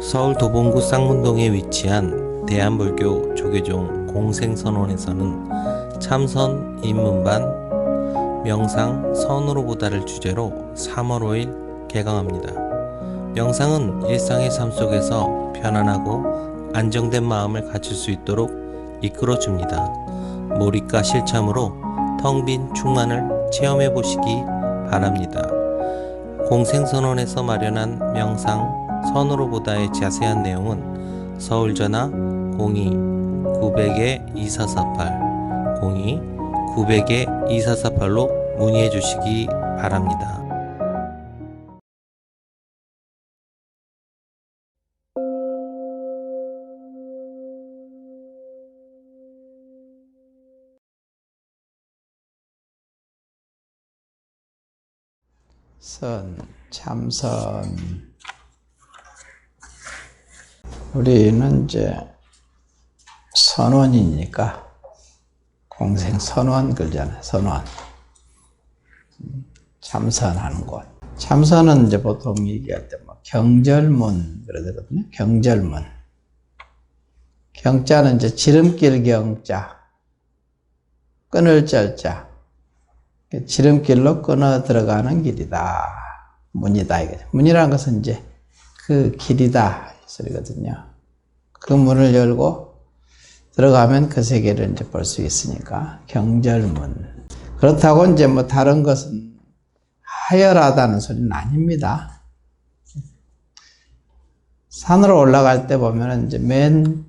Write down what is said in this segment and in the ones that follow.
서울 도봉구 쌍문동에 위치한 대한불교 조계종 공생선원에서는 참선 입문반 명상 선으로 보다를 주제로 3월 5일 개강합니다. 명상은 일상의 삶 속에서 편안하고 안정된 마음을 갖출 수 있도록 이끌어줍니다. 몰입과 실참으로 텅 빈 충만을 체험해 보시기 바랍니다. 공생선원에서 마련한 명상 선으로 보다의 자세한 내용은 서울전화 02-900-2448 02-900-2448로 문의해 주시기 바랍니다. 참선. 우리는 이제 선원이니까 공생 선원 그러잖아요. 선원. 참선하는 곳. 참선은 이제 보통 얘기할 때 뭐 경절문 그러거든요. 경절문. 경자는 이제 지름길 경자, 끊을 절자. 지름길로 끊어 들어가는 길이다. 문이다 이거죠. 문이라는 것은 이제 그 길이다 이 소리거든요. 그 문을 열고 들어가면 그 세계를 이제 볼 수 있으니까 경절문. 그렇다고 이제 뭐 다른 것은 하열하다는 소리는 아닙니다. 산으로 올라갈 때 보면은 이제 맨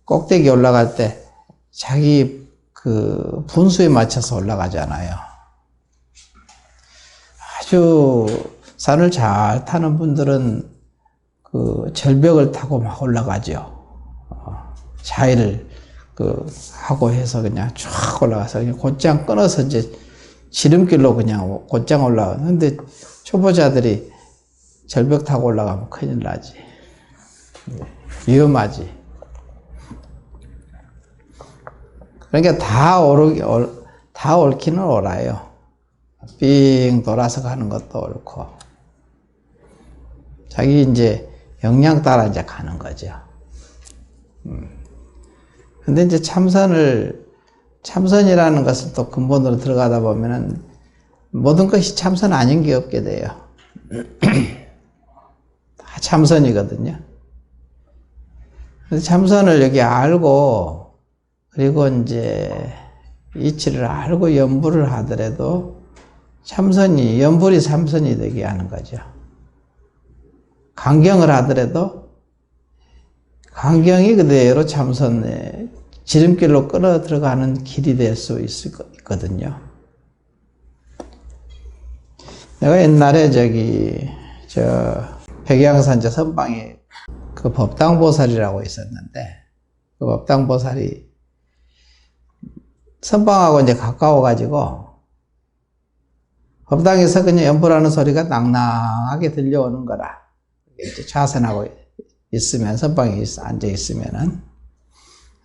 꼭대기 올라갈 때 자기 그 분수에 맞춰서 올라가잖아요. 아주 산을 잘 타는 분들은 그 절벽을 타고 막 올라가죠. 자위를 하고 해서 그냥 쫙 올라가서 그냥 곧장 끊어서 이제 지름길로 그냥 곧장 올라가. 근데 초보자들이 절벽 타고 올라가면 큰일 나지. 위험하지. 그러니까 다 옳기는 옳아요. 삥 돌아서 가는 것도 옳고. 자기 이제 역량 따라 이제 가는 거죠. 근데 이제 참선이라는 것을 또 근본으로 들어가다 보면은 모든 것이 참선 아닌 게 없게 돼요. 다 참선이거든요. 그래서 참선을 여기 알고 그리고 이제 이치를 알고 연불을 하더라도 연불이 참선이 되게 하는 거죠. 강경을 하더라도 강경이 그대로 참선의 지름길로 끌어 들어가는 길이 될 수 있거든요. 내가 옛날에 백양산 선방에 그 법당보살이라고 있었는데 그 법당보살이 선방하고 이제 가까워가지고 법당에서 그냥 연불하는 소리가 낭낭하게 들려오는 거라. 이제 좌선하고 있으면, 선방에 앉아 있으면은.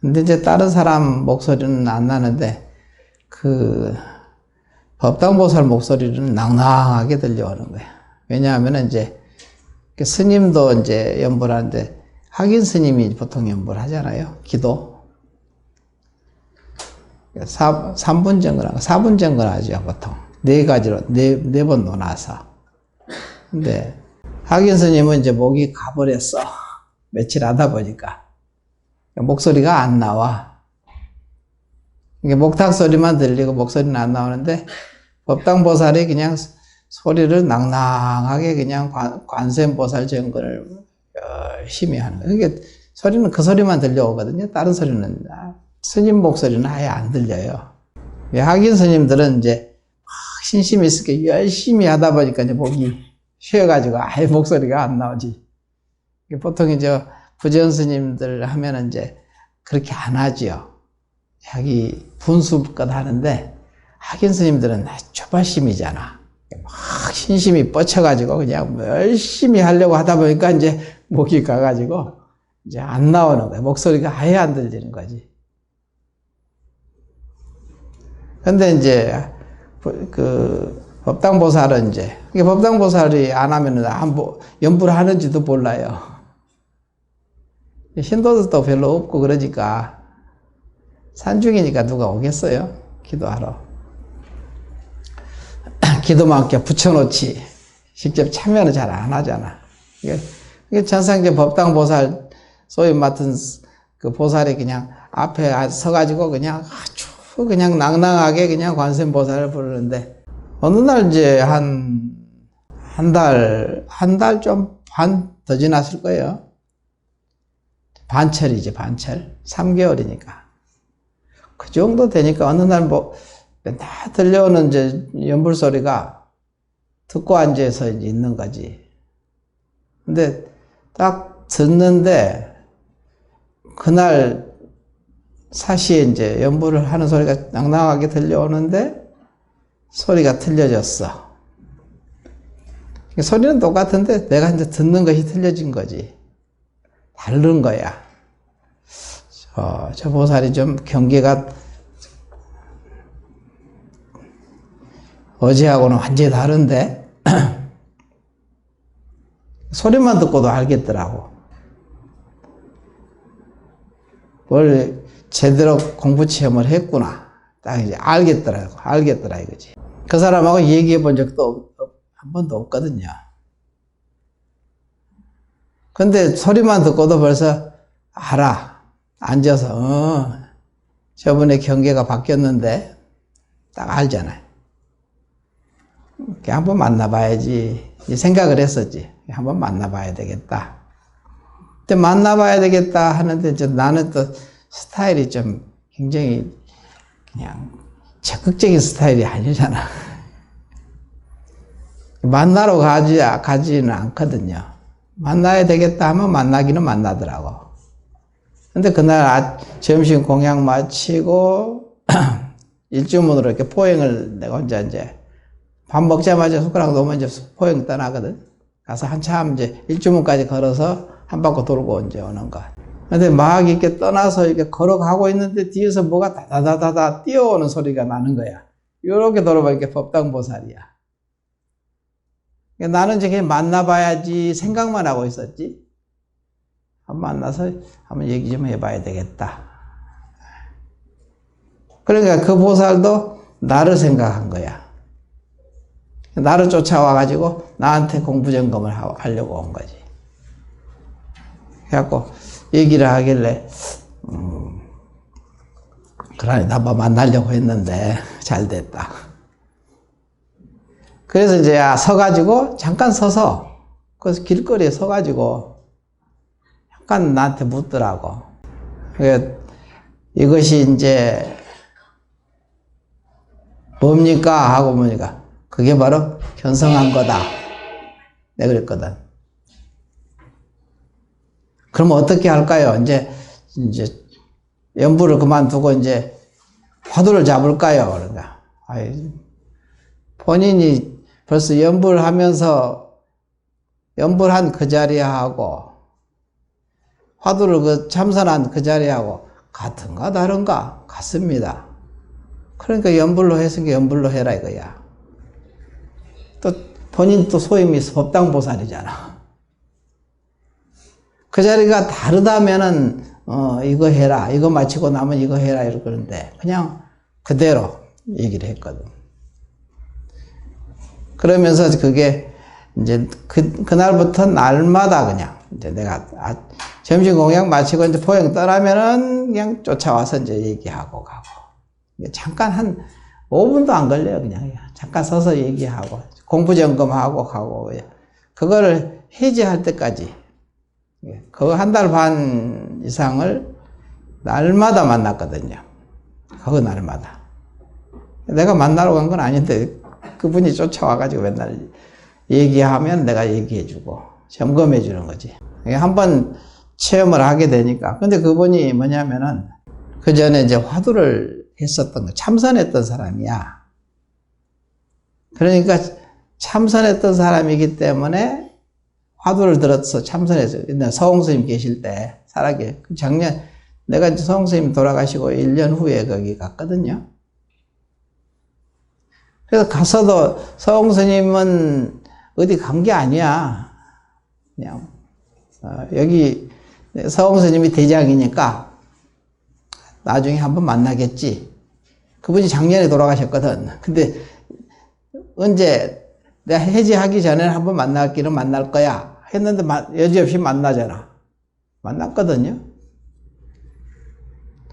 근데 이제 다른 사람 목소리는 안 나는데, 그 법당보살 목소리는 낭낭하게 들려오는 거예요. 왜냐하면 이제 스님도 이제 연불하는데, 학인 스님이 보통 연불하잖아요. 기도. 3분 정거나 4분 정거나 하죠, 보통. 네 가지로, 네 번 논아서. 근데, 학인 스님은 이제 목이 가버렸어. 며칠 하다 보니까. 목소리가 안 나와. 이게 목탁 소리만 들리고 목소리는 안 나오는데, 법당보살이 그냥 소리를 낭낭하게 그냥 관세음보살 정근을 열심히 하는 거예요. 그러니까 소리는 그 소리만 들려오거든요. 다른 소리는, 스님 목소리는 아예 안 들려요. 학인 스님들은 이제 신심이 있을게 열심히 하다 보니까 이제 목이 쉬어가지고 아예 목소리가 안 나오지. 보통 이제 부전 스님들 하면은 이제 그렇게 안 하지요. 자기 분수껏 하는데 학인 스님들은 초발심이잖아. 막 신심이 뻗쳐가지고 그냥 열심히 하려고 하다 보니까 이제 목이 가가지고 이제 안 나오는 거야. 목소리가 아예 안 들리는 거지. 근데 이제 법당보살은 이제 법당보살이 안 하면은 연불 하는지도 몰라요. 신도들도 별로 없고 그러니까 산중이니까 누가 오겠어요? 기도하러. 기도만 이렇게 붙여놓지 직접 참여는 잘 안 하잖아. 이게 천상제 법당보살 소위 맡은 그 보살이 그냥 앞에 서가지고 그냥 아주 그냥 낭낭하게 그냥 관세음보살을 부르는데 어느 날 이제 한 달 좀 반 더 지났을 거예요. 반철이지, 반철. 3개월이니까. 그 정도 되니까 어느 날 뭐 맨날 들려오는 이제 연불 소리가 듣고 앉아서 이제 있는 거지. 근데 딱 듣는데 그날 사시에 이제 연불을 하는 소리가 낭낭하게 들려오는데 소리가 틀려졌어. 소리는 똑같은데 내가 이제 듣는 것이 틀려진 거지. 다른 거야. 저 보살이 좀 경계가 어제하고는 완전히 다른데 소리만 듣고도 알겠더라고. 뭘 제대로 공부 체험을 했구나. 딱 이제 알겠더라 이거지. 그 사람하고 얘기해 본 적도 한 번도 없거든요. 근데 소리만 듣고도 벌써 알아. 앉아서 저번에 경계가 바뀌었는데 딱 알잖아요. 한번 만나봐야지 이 생각을 했었지. 한번 만나봐야 되겠다. 근데 만나봐야 되겠다 하는데 나는 또 스타일이 좀 굉장히 그냥 적극적인 스타일이 아니잖아. 만나러 가지는 않거든요. 만나야 되겠다 하면 만나기는 만나더라고. 근데 그날 점심 공양 마치고 일주문으로 이렇게 포행을 내가 혼자 이제 밥 먹자마자 숟가락 놓으면 이제 포행 떠나거든. 가서 한참 이제 일주문까지 걸어서 한 바퀴 돌고 이제 오는 거. 근데 막 이렇게 떠나서 이렇게 걸어가고 있는데 뒤에서 뭐가 다다다다다 뛰어오는 소리가 나는 거야. 요렇게 돌아보니까 법당보살이야. 나는 이제 그냥 만나봐야지 생각만 하고 있었지. 만나서 한번 얘기 좀 해봐야 되겠다. 그러니까 그 보살도 나를 생각한 거야. 나를 쫓아와가지고 나한테 공부 점검을 하려고 온 거지. 그래갖고 얘기를 하길래 그러니 나 만나려고 했는데 잘 됐다. 그래서 이제 서가지고 잠깐 서서 그래서 길거리에 서가지고 약간 나한테 묻더라고. 이것이 이제 뭡니까 하고 보니까 그게 바로 견성한 거다. 내가 그랬거든. 그러면 어떻게 할까요? 이제 연불을 그만두고 이제 화두를 잡을까요? 그런가. 본인이 벌써 연불하면서 연불한 그 자리하고 화두를 그 참선한 그 자리하고 같은가 다른가? 같습니다. 그러니까 연불로 했으니까 연불로 해라 이거야. 또 본인 또 소임이 법당보살이잖아. 그 자리가 다르다면은 이거 해라, 이거 마치고 나면 이거 해라 이러고 그러는데 그냥 그대로 얘기를 했거든. 그러면서 그게 이제 그날부터 날마다 그냥 이제 내가 점심 공양 마치고 이제 포행 떠나면은 그냥 쫓아와서 이제 얘기하고 가고. 잠깐 한 5분도 안 걸려요. 그냥 잠깐 서서 얘기하고 공부 점검하고 가고. 그거를 해제할 때까지 그거 한 달 반 이상을 날마다 만났거든요. 그거 날마다. 내가 만나러 간 건 아닌데 그분이 쫓아와가지고 맨날 얘기하면 내가 얘기해주고 점검해주는 거지. 한번 체험을 하게 되니까. 근데 그분이 뭐냐면은 그 전에 이제 화두를 했었던 거, 참선했던 사람이야. 그러니까 참선했던 사람이기 때문에 화두를 들어서 참선해서 서홍스님 계실 때 살아계 작년 내가 이제 서홍스님 돌아가시고 1년 후에 거기 갔거든요. 그래서 가서도 서홍스님은 어디 간 게 아니야. 그냥 여기 서홍 스님이 대장이니까 나중에 한번 만나겠지. 그분이 작년에 돌아가셨거든. 근데 언제 내가 해지하기 전에 한번 만날 거야 했는데 여지없이 만나잖아. 만났거든요.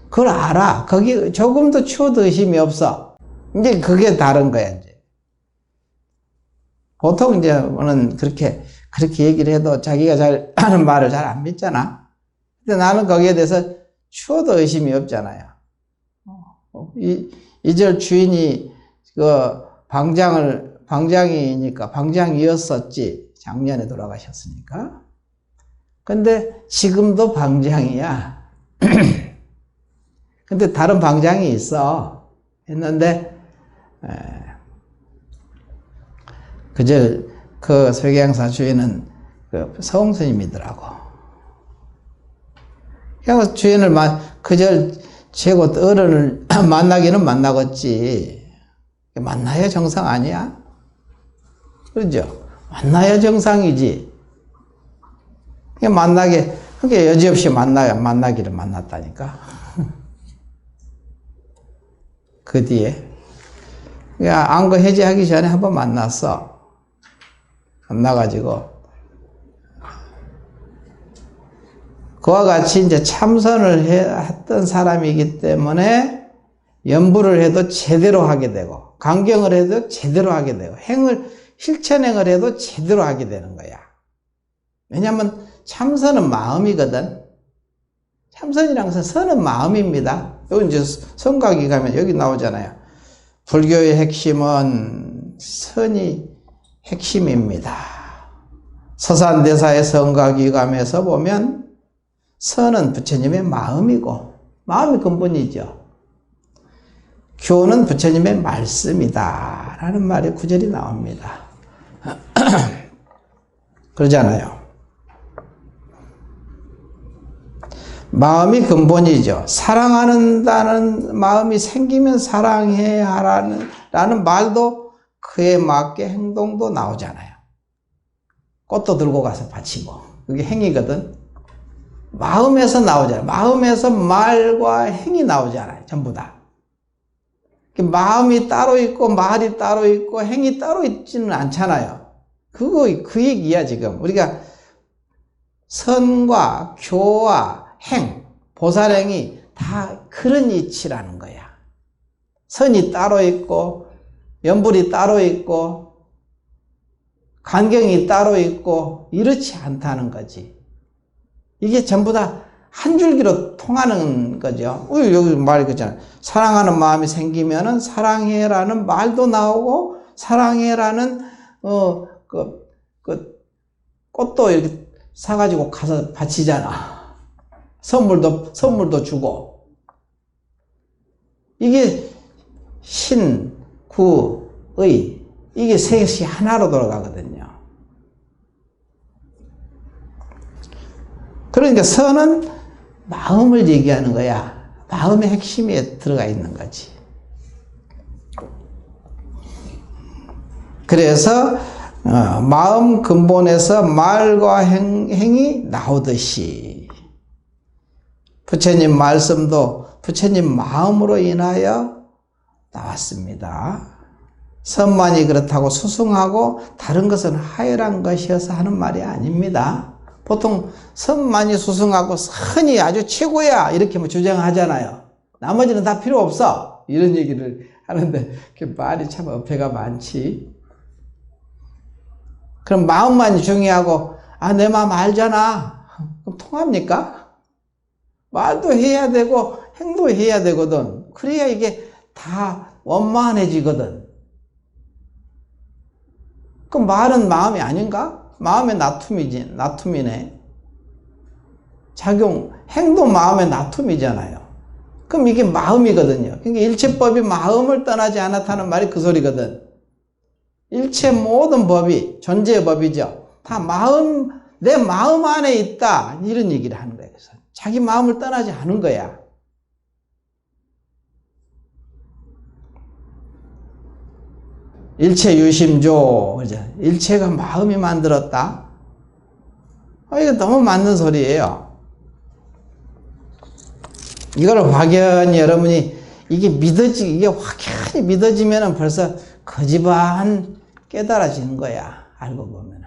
그걸 알아. 거기 조금도 추호도 의심이 없어. 이제 그게 다른 거야, 이제. 보통 이제는 그렇게 얘기를 해도 자기가 잘 하는 말을 잘 안 믿잖아. 근데 나는 거기에 대해서 추호도 의심이 없잖아요. 이절 주인이 그 방장이었었지. 작년에 돌아가셨으니까. 근데 지금도 방장이야. 근데 다른 방장이 있어. 했는데, 그 설계양사 주인은 그 서홍 스님이더라고. 그래서 주인을 그절 최고 어른을 만나기는 만나겠지. 만나야 정상 아니야? 그러죠? 만나야 정상이지. 그게 여지없이 만나기를 만났다니까. 그 뒤에. 안거 해제하기 전에 한번 만났어. 만나가지고. 그와 같이 이제 참선을 했던 사람이기 때문에 연부를 해도 제대로 하게 되고, 강경을 해도 제대로 하게 되고, 실천행을 해도 제대로 하게 되는 거야. 왜냐면 참선은 마음이거든. 참선이란 것은 선은 마음입니다. 여기 이제 성각이 가면 여기 나오잖아요. 불교의 핵심은 선이 핵심입니다. 서산대사의 성각위감에서 보면 선은 부처님의 마음이고, 마음이 근본이죠. 교는 부처님의 말씀이다 라는 말이 구절이 나옵니다. 그러잖아요. 마음이 근본이죠. 사랑한다는 마음이 생기면 사랑해야 라는 말도 그에 맞게 행동도 나오잖아요. 꽃도 들고 가서 바치고. 그게 행위거든. 마음에서 나오잖아요. 마음에서 말과 행이 나오잖아요. 전부 다. 마음이 따로 있고 말이 따로 있고 행이 따로 있지는 않잖아요. 그 얘기야 지금. 우리가 선과 교와 행, 보살행이 다 그런 이치라는 거야. 선이 따로 있고 연불이 따로 있고 간경이 따로 있고 이렇지 않다는 거지. 이게 전부 다 한 줄기로 통하는 거죠. 여기 말이 그렇잖아요. 사랑하는 마음이 생기면은 사랑해라는 말도 나오고 사랑해라는 꽃도 이렇게 사가지고 가서 바치잖아. 선물도 주고. 이게 신, 구, 의 이게 셋이 하나로 돌아가거든요. 그러니까 선은 마음을 얘기하는 거야. 마음의 핵심에 들어가 있는 거지. 그래서 마음 근본에서 말과 행이 나오듯이 부처님 말씀도 부처님 마음으로 인하여 나왔습니다. 선만이 그렇다고 수승하고 다른 것은 하열한 것이어서 하는 말이 아닙니다. 보통 선만이 수승하고 선이 아주 최고야 이렇게 주장하잖아요. 나머지는 다 필요 없어 이런 얘기를 하는데 말이 참 어폐가 많지. 그럼 마음만 중요하고 내 마음 알잖아. 그럼 통합니까? 말도 해야 되고 행도 해야 되거든. 그래야 이게 다 원만해지거든. 그럼 말은 마음이 아닌가? 마음의 나툼이네. 행도 마음의 나툼이잖아요. 그럼 이게 마음이거든요. 그러니까 일체법이 마음을 떠나지 않았다는 말이 그 소리거든. 일체 모든 법이 존재의 법이죠. 다 내 마음 안에 있다. 이런 얘기를 하는 거예요. 그래서 자기 마음을 떠나지 않은 거야. 일체 유심조. 일체가 마음이 만들었다. 이거 너무 맞는 소리예요. 이걸 확연히 여러분이 이게 확연히 믿어지면은 벌써 거지반 깨달아지는 거야. 알고 보면은.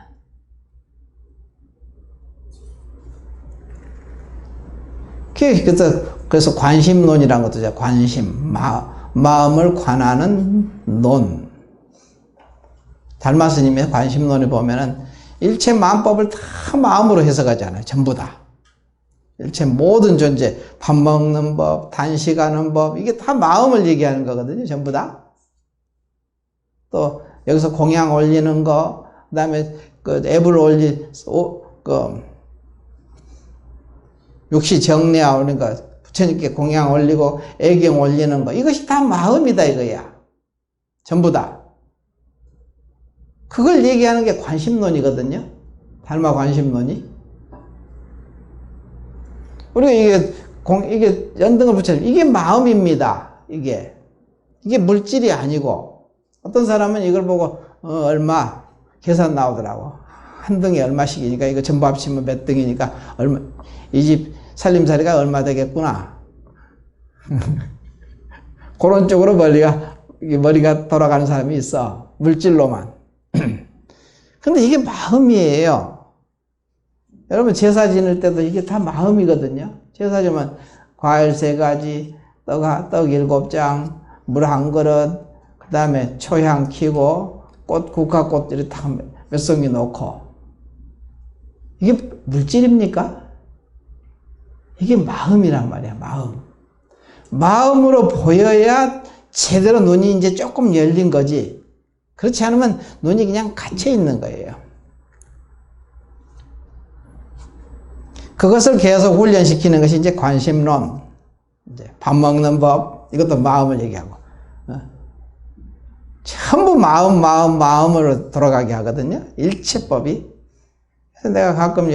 그래서 관심론이라는 것도 있어요. 관심. 마음을 관하는 논. 달마 스님의 관심론에 보면은 일체 만법을 다 마음으로 해석하잖아요. 전부 다. 일체 모든 존재, 밥 먹는 법, 단식하는 법, 이게 다 마음을 얘기하는 거거든요. 전부 다. 또 여기서 공양 올리는 거, 그 다음에 육시 정례화 올리는 거, 부처님께 공양 올리고 애경 올리는 거, 이것이 다 마음이다 이거야. 전부 다. 그걸 얘기하는 게 관심론이거든요. 달마 관심론이. 우리가 이게 연등을 붙여서 이게 마음입니다. 이게 물질이 아니고, 어떤 사람은 이걸 보고 얼마 계산 나오더라고. 한 등이 얼마씩이니까 이거 전부 합치면 몇 등이니까 얼마, 이 집 살림살이가 얼마 되겠구나. 그런 쪽으로 머리가 돌아가는 사람이 있어. 물질로만. 근데 이게 마음이에요. 여러분 제사 지낼 때도 이게 다 마음이거든요. 제사 지내면 과일 3가지, 떡 7장, 물 1그릇, 그 다음에 초향 켜고 국화꽃들이 다 몇 송이 놓고. 이게 물질입니까? 이게 마음이란 말이야. 마음으로 보여야 제대로 눈이 이제 조금 열린 거지. 그렇지 않으면 눈이 그냥 갇혀 있는 거예요. 그것을 계속 훈련시키는 것이 이제 관심론. 이제 밥 먹는 법, 이것도 마음을 얘기하고. 전부 마음으로 돌아가게 하거든요. 일체법이. 그래서 내가 가끔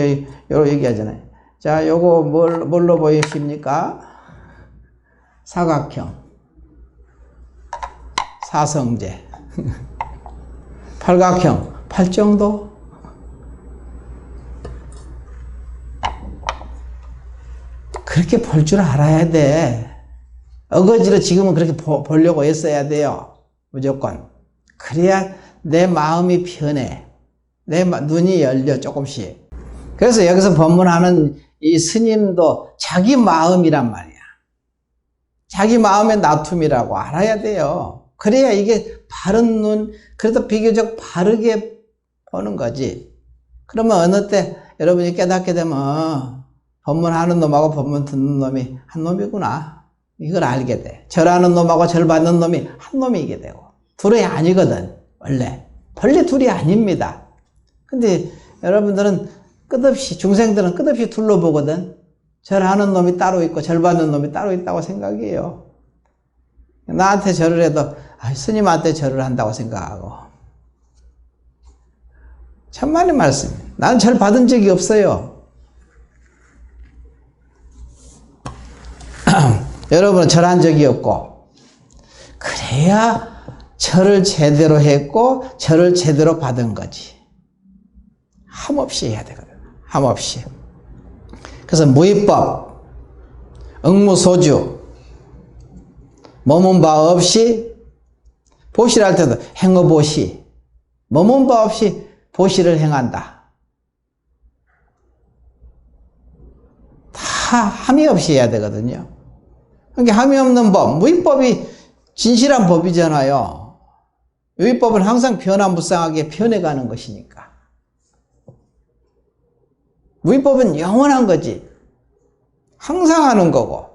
요거 얘기하잖아요. 자, 요거 뭘로 보이십니까? 사각형. 사성제. 팔각형. 팔정도. 그렇게 볼 줄 알아야 돼. 어거지로 지금은 그렇게 보려고 했어야 돼요. 무조건. 그래야 내 마음이 편해. 내 눈이 열려 조금씩. 그래서 여기서 법문하는 이 스님도 자기 마음이란 말이야. 자기 마음의 나툼이라고 알아야 돼요. 그래야 이게 바른 눈, 그래도 비교적 바르게 보는 거지. 그러면 어느 때 여러분이 깨닫게 되면 법문하는 놈하고 법문 듣는 놈이 한 놈이구나. 이걸 알게 돼. 절하는 놈하고 절 받는 놈이 한 놈이게 되고. 둘이 아니거든, 원래. 둘이 아닙니다. 근데 여러분들은 중생들은 끝없이 둘로 보거든. 절하는 놈이 따로 있고 절 받는 놈이 따로 있다고 생각해요. 나한테 절을 해도 스님한테 절을 한다고 생각하고. 천만의 말씀. 나는 절 받은 적이 없어요. 여러분은 절한 적이 없고. 그래야 절을 제대로 했고 절을 제대로 받은 거지. 함없이 해야 되거든. 함없이. 그래서 무위법, 응무소주, 머문 바 없이 보시할 때도 행어보시, 머문 바 없이 보시를 행한다. 다 함이 없이 해야 되거든요. 그러니까 함이 없는 법, 무위법이 진실한 법이잖아요. 무위법은 항상 변화무쌍하게 변해가는 것이니까. 무위법은 영원한 거지. 항상 하는 거고.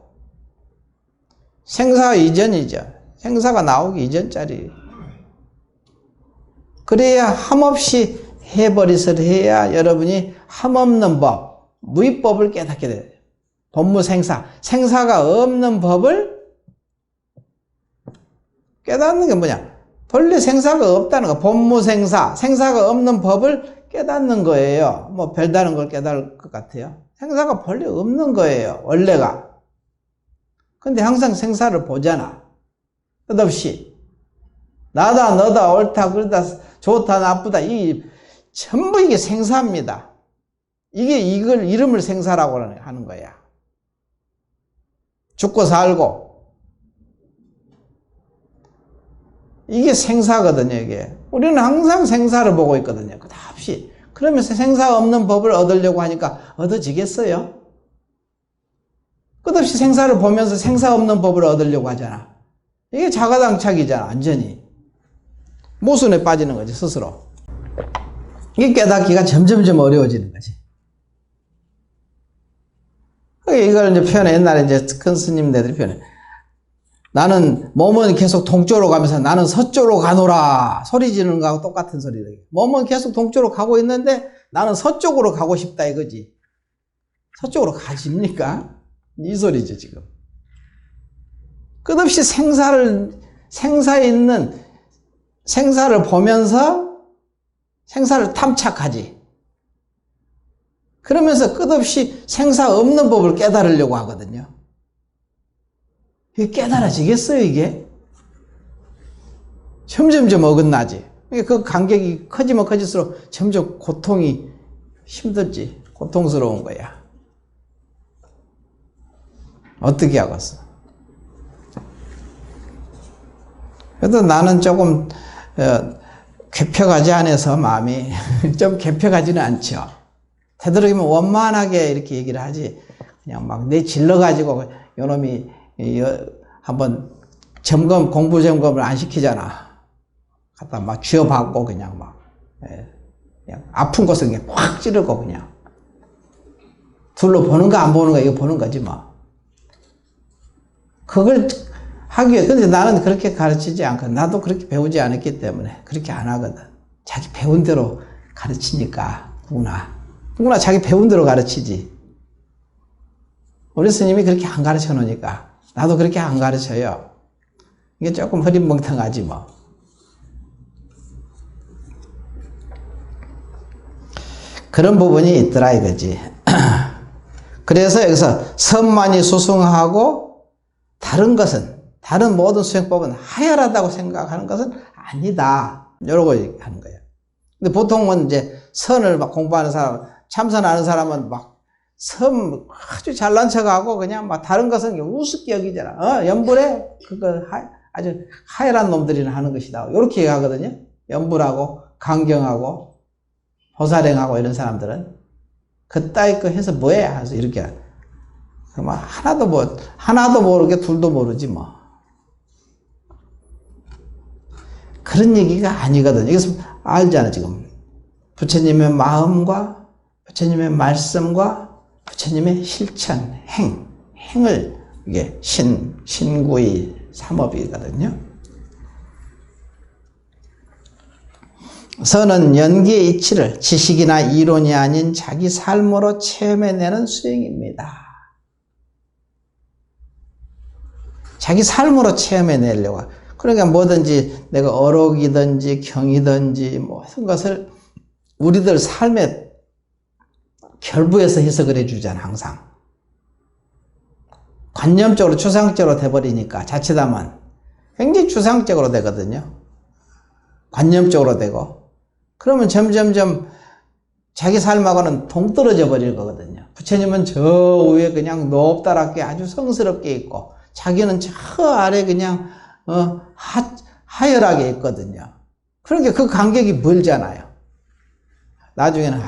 생사 이전이죠. 생사가 나오기 이전짜리. 그래야 함없이 해버리서 해야 여러분이 함없는 법, 무위법을 깨닫게 돼요. 법무생사, 생사가 없는 법을 깨닫는 게 뭐냐? 본래 생사가 없다는 거. 법무생사, 생사가 없는 법을 깨닫는 거예요. 뭐 별다른 걸 깨달을 것 같아요. 생사가 본래 없는 거예요. 원래가. 근데 항상 생사를 보잖아. 끝없이. 나다 너다 옳다 그러다 좋다 나쁘다 전부 이게 생사입니다. 이걸 이름을 생사라고 하는 거야. 죽고 살고. 이게 생사거든요, 이게. 우리는 항상 생사를 보고 있거든요. 끝없이. 그러면서 생사 없는 법을 얻으려고 하니까 얻어지겠어요? 끝없이 생사를 보면서 생사 없는 법을 얻으려고 하잖아. 이게 자가당착이잖아, 완전히. 모순에 빠지는 거지, 스스로. 이게 깨닫기가 점점점 어려워지는 거지. 이걸 이제 표현해, 옛날에 이제 큰 스님네들이 표현해. 나는 몸은 계속 동쪽으로 가면서 나는 서쪽으로 가노라. 소리 지르는 거하고 똑같은 소리다. 몸은 계속 동쪽으로 가고 있는데 나는 서쪽으로 가고 싶다 이거지. 서쪽으로 가십니까? 이 소리죠, 지금. 끝없이 생사에 있는 생사를 보면서 생사를 탐착하지. 그러면서 끝없이 생사 없는 법을 깨달으려고 하거든요. 이게 깨달아지겠어요, 이게? 점점점 어긋나지. 그 간격이 커지면 커질수록 점점 고통이 힘들지. 고통스러운 거야. 어떻게 하겠어? 그래도 나는 조금 괴펴가지 않아서 마음이 좀 괴펴가지는 않죠. 되도록이면 원만하게 이렇게 얘기를 하지. 그냥 막 내 질러가지고 요놈이 한번 공부 점검을 안 시키잖아. 갖다 막 쥐어박고 그냥 아픈 곳은 그냥 확 찌르고 그냥. 둘로 보는 거 안 보는 거 이거 보는 거지 뭐. 그걸 하기 위해. 근데 나는 그렇게 가르치지 않고 나도 그렇게 배우지 않았기 때문에 그렇게 안 하거든. 자기 배운 대로 가르치니까 누구나 자기 배운 대로 가르치지. 우리 스님이 그렇게 안 가르쳐 놓으니까 나도 그렇게 안 가르쳐요. 이게 조금 흐림멍텅하지 뭐. 그런 부분이 있더라 이거지. 그래서 여기서 선만이 수승하고 다른 모든 수행법은 하열하다고 생각하는 것은 아니다. 이러고 하는 거예요. 근데 보통은 이제 선을 막 공부하는 사람, 참선하는 사람은 아주 잘난 척하고 그냥 다른 것은 우습게 여기잖아. 연불에 아주 하열한 놈들이나 하는 것이다. 이렇게 하거든요. 연불하고 강경하고 보살행하고 이런 사람들은 그따위 거 해서 뭐해? 하면서 이렇게 하나도 모르게 둘도 모르지 뭐. 그런 얘기가 아니거든. 이것은 알잖아 지금. 부처님의 마음과 부처님의 말씀과 부처님의 실천, 행을 이게 신구의 삼업이거든요. 선은 연기의 이치를 지식이나 이론이 아닌 자기 삶으로 체험해내는 수행입니다. 자기 삶으로 체험해내려고. 그러니까 뭐든지 내가 어록이든지 경이든지 모든 것을 우리들 삶에 결부해서 해석을 해주잖아, 항상. 관념적으로, 추상적으로 돼버리니까, 자칫하면 굉장히 추상적으로 되거든요. 관념적으로 되고. 그러면 점점점 자기 삶하고는 동떨어져 버릴 거거든요. 부처님은 저 위에 그냥 높다랗게 아주 성스럽게 있고, 자기는 저 아래 그냥, 하열하게 있거든요. 그러니까 그 간격이 멀잖아요. 나중에는,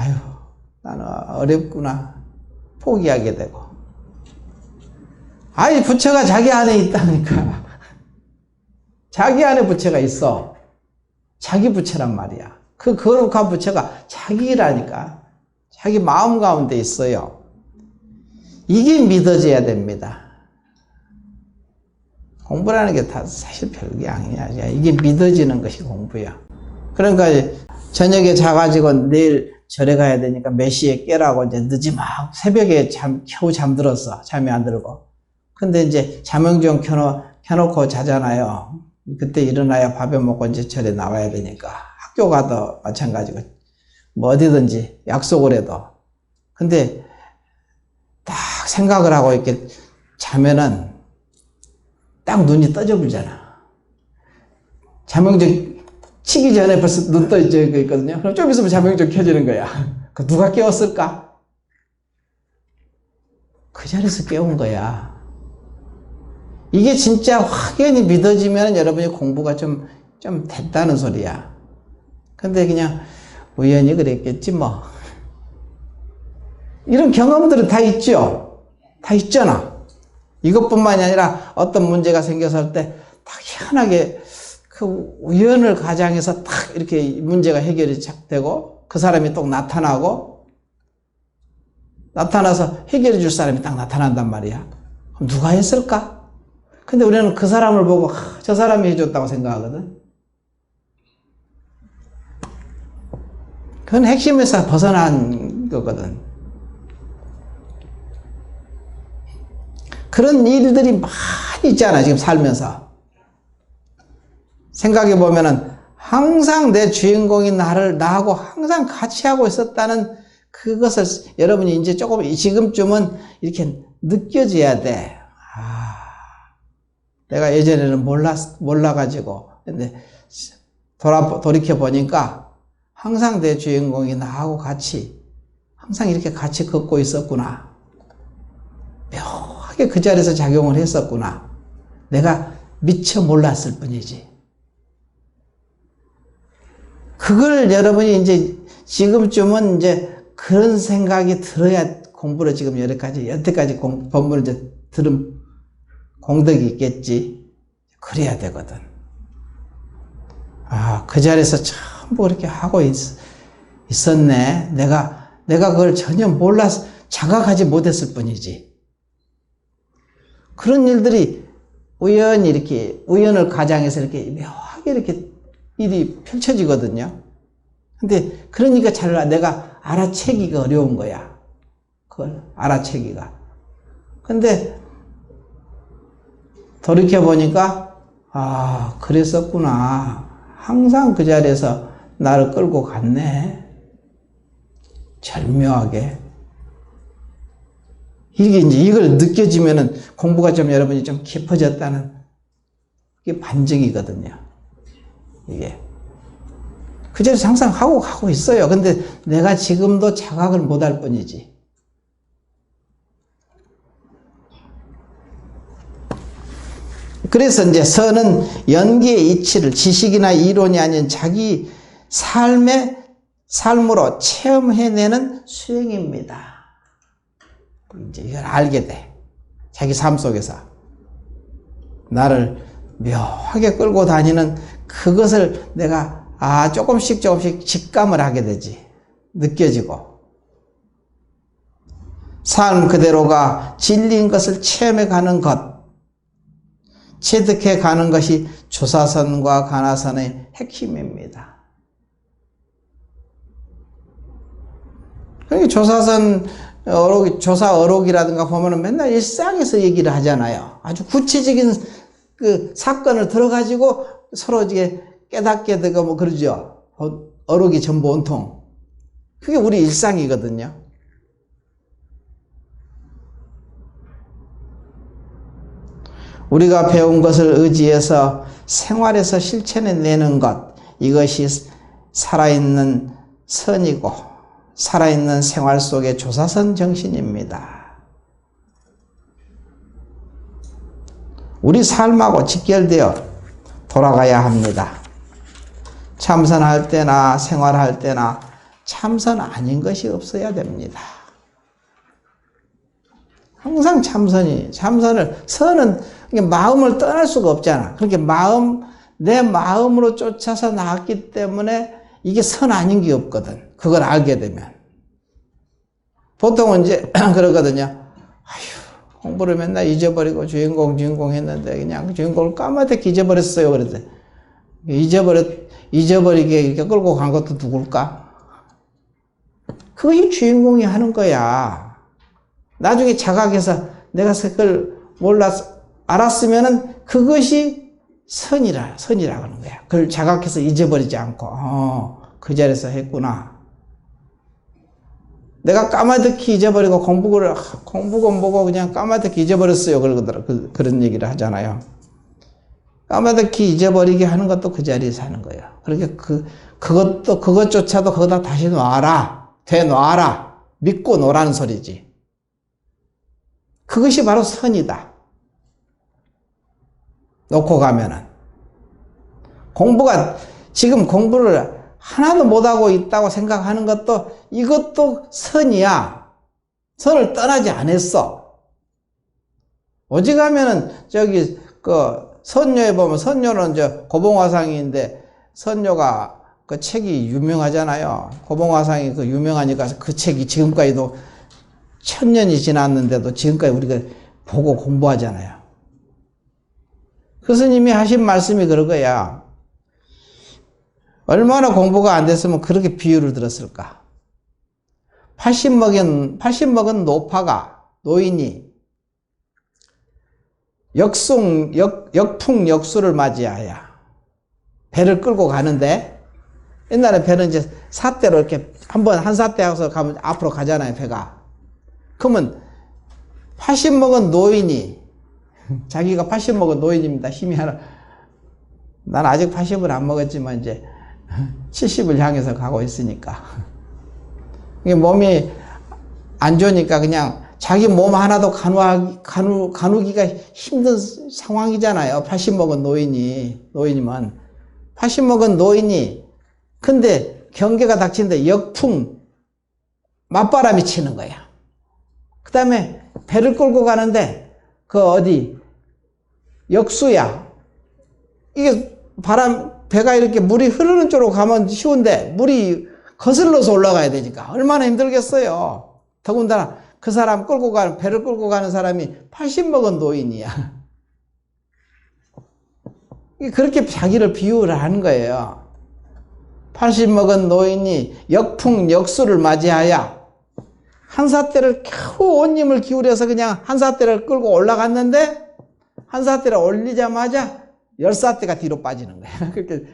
나는 어렵구나. 포기하게 되고. 부처가 자기 안에 있다니까. 자기 안에 부처가 있어. 자기 부처란 말이야. 그 거룩한 부처가 자기라니까. 자기 마음 가운데 있어요. 이게 믿어져야 됩니다. 공부라는 게 다 사실 별게 아니야. 이게 믿어지는 것이 공부야. 그러니까 저녁에 자가지고 내일 절에 가야 되니까 몇 시에 깨라고 이제 늦지 막 새벽에 겨우 잠들었어. 잠이 안 들고. 근데 이제 자명종 켜놓고 자잖아요. 그때 일어나야 밥을 먹고 이제 절에 나와야 되니까. 학교 가도 마찬가지고. 어디든지 약속을 해도. 근데 딱 생각을 하고 이렇게 자면은 딱 눈이 떠져 불잖아. 자명종 치기 전에 벌써 눈 떠져 있거든요. 그럼 좀 있으면 자명종 켜지는 거야. 그 누가 깨웠을까? 그 자리에서 깨운 거야. 이게 진짜 확연히 믿어지면 여러분이 공부가 좀 됐다는 소리야. 근데 그냥 우연히 그랬겠지 뭐. 이런 경험들은 다 있죠. 다 있잖아. 이것뿐만이 아니라 어떤 문제가 생겼을 때 딱 희한하게 그 우연을 가장해서 딱 이렇게 문제가 해결이 되고 그 사람이 또 나타나서 해결해 줄 사람이 딱 나타난단 말이야. 그럼 누가 했을까? 근데 우리는 그 사람을 보고 저 사람이 해줬다고 생각하거든. 그건 핵심에서 벗어난 거거든. 그런 일들이 많이 있잖아, 지금 살면서. 생각해보면은 항상 내 주인공이 나하고 항상 같이 하고 있었다는 그것을 여러분이 이제 조금 지금쯤은 이렇게 느껴져야 돼. 내가 예전에는 몰라가지고. 근데 돌이켜보니까 항상 내 주인공이 나하고 같이, 항상 이렇게 같이 걷고 있었구나. 묘하게 그 자리에서 작용을 했었구나. 내가 미처 몰랐을 뿐이지. 그걸 여러분이 이제 지금쯤은 이제 그런 생각이 들어야 공부를 지금 여태까지 본문을 이제 들은 공덕이 있겠지. 그래야 되거든. 그 자리에서 전부 그렇게 하고 있었네. 내가 그걸 전혀 몰라서 자각하지 못했을 뿐이지. 그런 일들이 우연히 이렇게, 우연을 가장해서 이렇게 묘하게 이렇게 일이 펼쳐지거든요. 근데 그러니까 내가 알아채기가 어려운 거야. 그걸 알아채기가. 근데 돌이켜보니까 그랬었구나. 항상 그 자리에서 나를 끌고 갔네. 절묘하게. 이게 이제 이걸 느껴지면은 공부가 좀 여러분이 좀 깊어졌다는 게 반증이거든요. 이게. 그 자리에서 항상 하고 있어요. 근데 내가 지금도 자각을 못할 뿐이지. 그래서 이제 선은 연기의 이치를 지식이나 이론이 아닌 자기 삶으로 체험해내는 수행입니다. 이제 이걸 알게 돼. 자기 삶 속에서. 나를 묘하게 끌고 다니는 그것을 내가 조금씩 직감을 하게 되지. 느껴지고. 삶 그대로가 진리인 것을 체험해 가는 것. 체득해 가는 것이 조사선과 간화선의 핵심입니다. 그러니까 조사 어록이라든가 보면은 맨날 일상에서 얘기를 하잖아요. 아주 구체적인 그 사건을 들어가지고 서로 이제 깨닫게 되고 뭐 그러죠. 어록이 전부 온통. 그게 우리 일상이거든요. 우리가 배운 것을 의지해서 생활에서 실천해내는 것, 이것이 살아있는 선이고 살아있는 생활 속의 조사선 정신입니다. 우리 삶하고 직결되어 돌아가야 합니다. 참선할 때나 생활할 때나 참선 아닌 것이 없어야 됩니다. 항상 선은 마음을 떠날 수가 없잖아. 그렇게 내 마음으로 쫓아서 나왔기 때문에 이게 선 아닌 게 없거든. 그걸 알게 되면. 보통은 이제 그러거든요. 공부를 맨날 잊어버리고 주인공 했는데 그냥 주인공을 까맣게 잊어버렸어요. 그랬더니 잊어버리게 이렇게 끌고 간 것도 누굴까? 그게 주인공이 하는 거야. 나중에 자각해서 내가 그걸 알았으면은 그것이 선이라고 하는 거야. 그걸 자각해서 잊어버리지 않고, 그 자리에서 했구나. 내가 까마득히 잊어버리고 공부건 보고 그냥 까마득히 잊어버렸어요. 그런 얘기를 하잖아요. 까마득히 잊어버리게 하는 것도 그 자리에서 하는 거예요. 그러니까 그것조차도 거기다 다시 되놔라. 믿고 놓으라는 소리지. 그것이 바로 선이다. 놓고 가면은. 지금 공부를 하나도 못하고 있다고 생각하는 것도 이것도 선이야. 선을 떠나지 않았어. 오직하면은 선녀에 보면 선녀는 이제 고봉화상인데 선녀가 그 책이 유명하잖아요. 고봉화상이 그 유명하니까 그 책이 지금까지도 1000년이 지났는데도 지금까지 우리가 보고 공부하잖아요. 그 스님이 하신 말씀이 그런 거야. 얼마나 공부가 안 됐으면 그렇게 비유를 들었을까? 80먹은 노인이 역풍 역수를 맞이하여 배를 끌고 가는데, 옛날에 배는 이제 삿대로 이렇게 한 삿대 하고서 가면 앞으로 가잖아요, 배가. 그러면 80먹은 노인이, 자기가 80먹은 노인입니다. 힘이 하나. 난 아직 80을 안 먹었지만 이제 70을 향해서 가고 있으니까. 이게 몸이 안 좋으니까 그냥 자기 몸 하나도 가누기가 힘든 상황이잖아요. 80먹은 노인이면. 80먹은 노인이, 근데 경계가 닥치는데 역풍, 맞바람이 치는 거야. 그 다음에 배를 끌고 가는데, 역수야. 이게 배가 이렇게 물이 흐르는 쪽으로 가면 쉬운데, 물이 거슬러서 올라가야 되니까 얼마나 힘들겠어요. 더군다나 배를 끌고 가는 사람이 80먹은 노인이야. 그렇게 자기를 비유를 하는 거예요. 80먹은 노인이 역풍 역수를 맞이하여 한 삿대를 겨우 온 힘을 기울여서 그냥 한 삿대를 끌고 올라갔는데, 한 삿대를 올리자마자 10삿대가 뒤로 빠지는 거야. 그렇게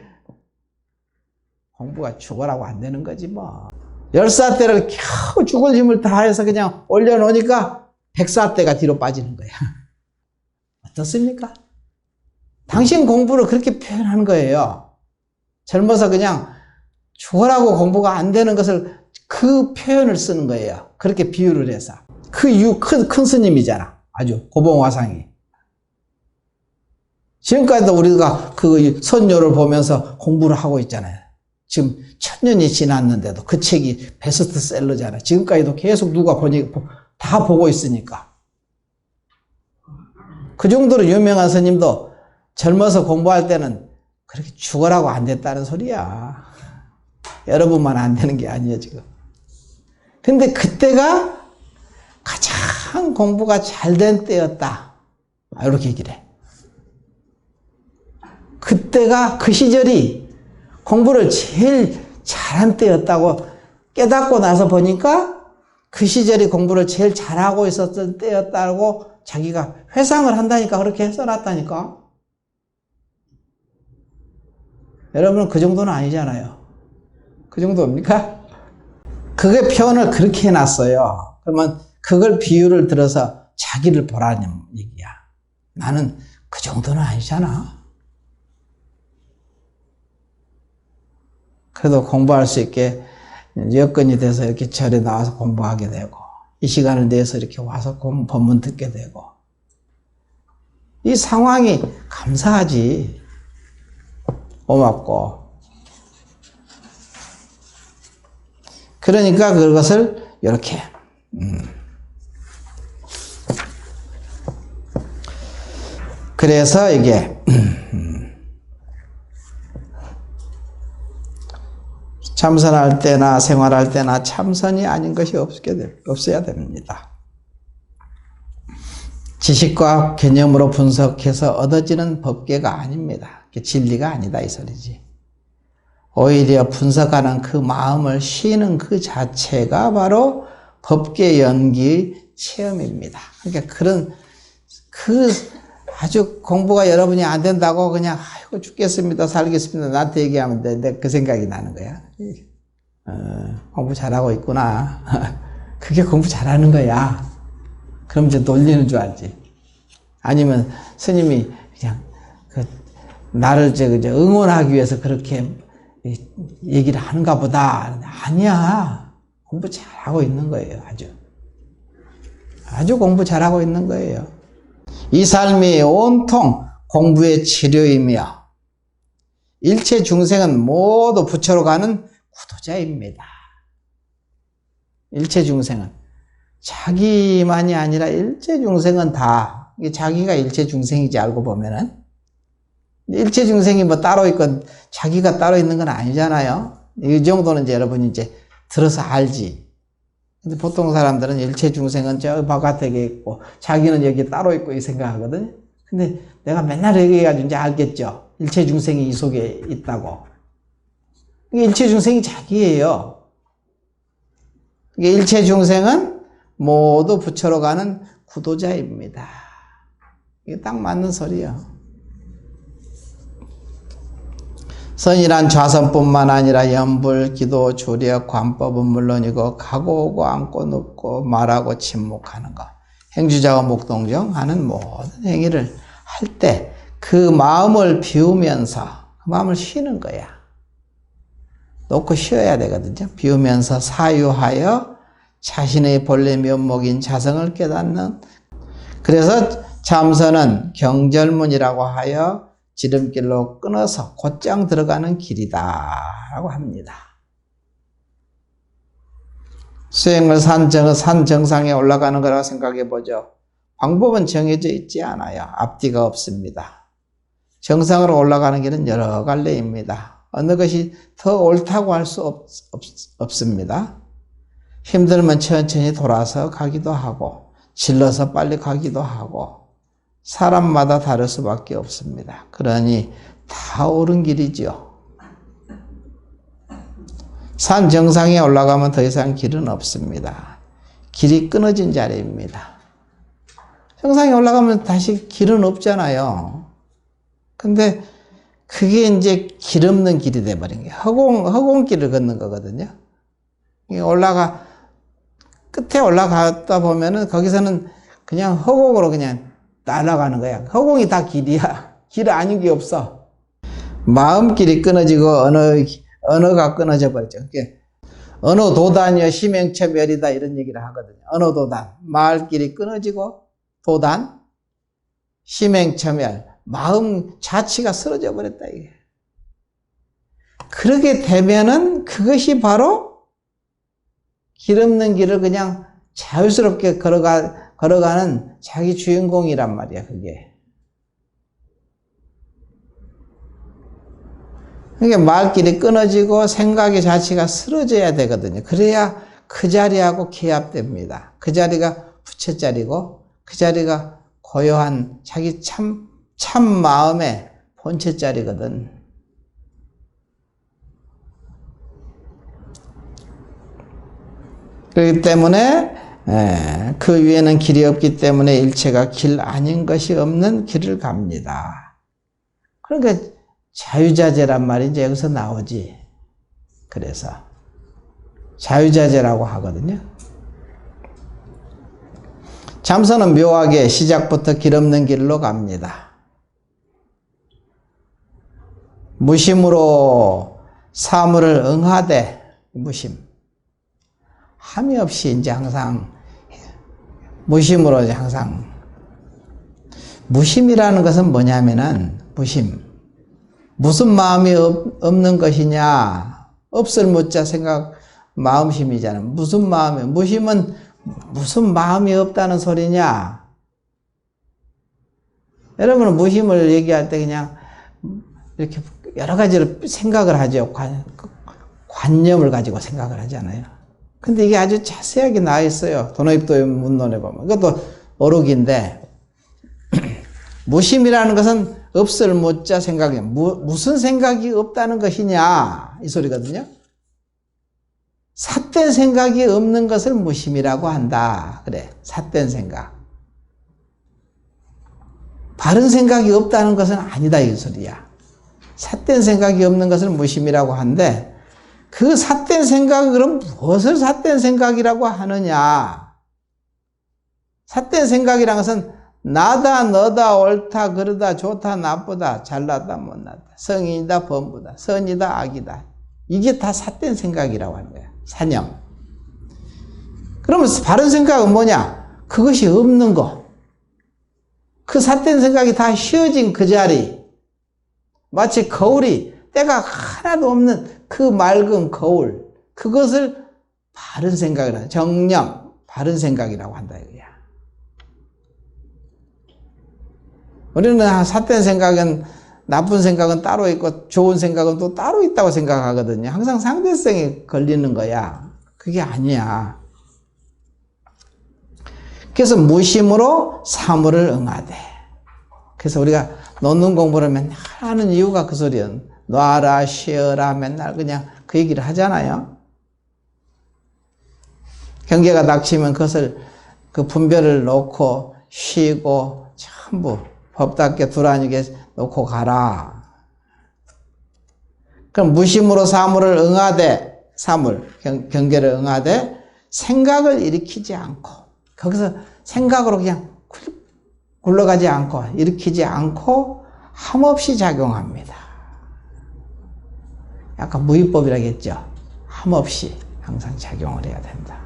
공부가 죽어라고 안 되는 거지 뭐. 10삿대를 겨우 죽을 힘을 다해서 그냥 올려놓으니까 100삿대가 뒤로 빠지는 거야. 어떻습니까? 당신 공부를 그렇게 표현하는 거예요. 젊어서 그냥 죽어라고 공부가 안 되는 것을 그 표현을 쓰는 거예요. 그렇게 비유를 해서. 큰 스님이잖아. 아주 고봉화상이. 지금까지도 우리가 그 선녀를 보면서 공부를 하고 있잖아요. 지금 1000년이 지났는데도 그 책이 베스트셀러잖아요. 지금까지도 계속 누가 다 보고 있으니까. 그 정도로 유명한 스님도 젊어서 공부할 때는 그렇게 죽어라고 안 됐다는 소리야. 여러분만 안 되는 게 아니에요, 지금. 근데 그때가 가장 공부가 잘 된 때였다. 이렇게 얘기를 해. 그때가, 그 시절이 공부를 제일 잘한 때였다고 깨닫고 나서 보니까 그 시절이 공부를 제일 잘하고 있었던 때였다고 자기가 회상을 한다니까, 그렇게 써놨다니까. 여러분은 그 정도는 아니잖아요. 그 정도입니까? 그게 표현을 그렇게 해놨어요. 그러면 그걸 비유를 들어서 자기를 보라는 얘기야. 나는 그 정도는 아니잖아. 그래도 공부할 수 있게 여건이 돼서 이렇게 절에 나와서 공부하게 되고, 이 시간을 내서 이렇게 와서 법문 듣게 되고, 이 상황이 감사하지. 고맙고. 그러니까 그것을 이렇게 그래서 이게 참선할 때나 생활할 때나 참선이 아닌 것이 없어야 됩니다. 지식과 개념으로 분석해서 얻어지는 법계가 아닙니다. 진리가 아니다 이 소리지. 오히려 분석하는 그 마음을 쉬는 그 자체가 바로 법계 연기 체험입니다. 그러니까 아주 공부가 여러분이 안 된다고 그냥 아이고 죽겠습니다 살겠습니다 나한테 얘기하면 돼. 그 생각이 나는 거야. 공부 잘하고 있구나. 그게 공부 잘하는 거야. 그럼 이제 놀리는 줄 알지. 아니면 스님이 그냥 나를 응원하기 위해서 그렇게 얘기를 하는가 보다. 아니야. 공부 잘하고 있는 거예요. 아주 공부 잘하고 있는 거예요. 이 삶이 온통 공부의 치료이며 일체 중생은 모두 부처로 가는 구도자입니다. 일체 중생은 자기만이 아니라 일체 중생은 다 자기가 일체 중생이지 알고 보면은 일체 중생이 뭐 따로 있건 자기가 따로 있는 건 아니잖아요. 이 정도는 이제 여러분이 이제 들어서 알지. 근데 보통 사람들은 일체 중생은 저 바깥에 있고 자기는 여기 따로 있고 이 생각하거든요. 근데 내가 맨날 얘기해가지고 이제 알겠죠. 일체 중생이 이 속에 있다고. 이게 일체 중생이 자기예요. 이게 일체 중생은 모두 부처로 가는 구도자입니다. 이게 딱 맞는 소리예요. 선이란 좌선뿐만 아니라 연불, 기도, 조력, 관법은 물론이고 가고 오고 앉고 눕고 말하고 침묵하는 것, 행주자와 목동정 하는 모든 행위를 할 때 그 마음을 비우면서 그 마음을 쉬는 거야. 놓고 쉬어야 되거든요. 비우면서 사유하여 자신의 본래 면목인 자성을 깨닫는, 그래서 참선은 경절문이라고 하여 지름길로 끊어서 곧장 들어가는 길이다 라고 합니다. 수행을 산 정상에 올라가는 거라고 생각해 보죠. 방법은 정해져 있지 않아요. 앞뒤가 없습니다. 정상으로 올라가는 길은 여러 갈래입니다. 어느 것이 더 옳다고 할 수 없습니다. 힘들면 천천히 돌아서 가기도 하고 질러서 빨리 가기도 하고 사람마다 다를 수밖에 없습니다. 그러니 다 옳은 길이죠. 산 정상에 올라가면 더 이상 길은 없습니다. 길이 끊어진 자리입니다. 정상에 올라가면 다시 길은 없잖아요. 근데 그게 이제 길 없는 길이 돼버린 거예요. 허공길을 걷는 거거든요. 끝에 올라갔다 보면은 거기서는 그냥 허공으로 그냥 날아가는 거야. 허공이 다 길이야. 길 아닌 게 없어. 마음길이 끊어지고 언어가 끊어져 버리죠. 언어 도단이여 심행처멸이다 이런 얘기를 하거든요. 언어 도단. 말길이 끊어지고 도단, 심행처멸. 마음 자치가 쓰러져 버렸다 이게. 그렇게 되면은 그것이 바로 길 없는 길을 그냥 자유스럽게 걸어가는 자기 주인공이란 말이야, 그게. 그게 말길이 끊어지고 생각의 자치가 쓰러져야 되거든요. 그래야 그 자리하고 기합됩니다. 그 자리가 부처 자리고 그 자리가 고요한 자기 참 마음의 본체 자리거든. 그렇기 때문에 그 위에는 길이 없기 때문에 일체가 길 아닌 것이 없는 길을 갑니다. 그러니까 자유자재란 말이 이제 여기서 나오지. 그래서 자유자재라고 하거든요. 참선은 묘하게 시작부터 길 없는 길로 갑니다. 무심으로 사물을 응하되, 무심. 함이 없이 이제 항상, 무심으로 이제 항상. 무심이라는 것은 뭐냐면은, 무심. 무슨 마음이 없는 것이냐? 없을 무자 생각, 마음심이잖아. 무슨 마음이, 무심은 무슨 마음이 없다는 소리냐? 여러분은 무심을 얘기할 때 그냥 이렇게 여러 가지로 생각을 하죠. 관념을 가지고 생각을 하잖아요. 근데 이게 아주 자세하게 나와 있어요. 도노입도의 문론에 보면. 그것도 어록인데, 무심이라는 것은 없을 못자 생각이, 무슨 생각이 없다는 것이냐? 이 소리거든요. 삿된 생각이 없는 것을 무심이라고 한다. 그래, 삿된 생각. 바른 생각이 없다는 것은 아니다, 이 소리야. 삿된 생각이 없는 것을 무심이라고 하는데, 그 삿된 생각은 그럼 무엇을 삿된 생각이라고 하느냐? 삿된 생각이라는 것은 나다, 너다, 옳다, 그러다, 좋다, 나쁘다, 잘났다, 못났다, 성인이다, 범부다, 선이다, 악이다. 이게 다 삿된 생각이라고 하는 거야. 사념. 그러면 바른 생각은 뭐냐? 그것이 없는 거. 그 삿된 생각이 다 쉬어진 그 자리, 마치 거울이 때가 하나도 없는 그 맑은 거울, 그것을 바른 생각이라, 정령, 바른 생각이라고 한다 이거야. 우리는 삿된 생각은, 나쁜 생각은 따로 있고 좋은 생각은 또 따로 있다고 생각하거든요. 항상 상대성이 걸리는 거야. 그게 아니야. 그래서 무심으로 사물을 응하되. 그래서 우리가 논문 공부를 맨날 하는 이유가 그 소리야. 놔라, 쉬어라, 맨날 그냥 그 얘기를 하잖아요. 경계가 닥치면 그것을, 그 분별을 놓고 쉬고 전부 법답게 두라니게 놓고 가라. 그럼 무심으로 사물을 응하되, 사물, 경계를 응하되 생각을 일으키지 않고, 거기서 생각으로 그냥 굴러가지 않고, 일으키지 않고 함없이 작용합니다. 약간 무위법이라겠죠. 함없이 항상 작용을 해야 된다.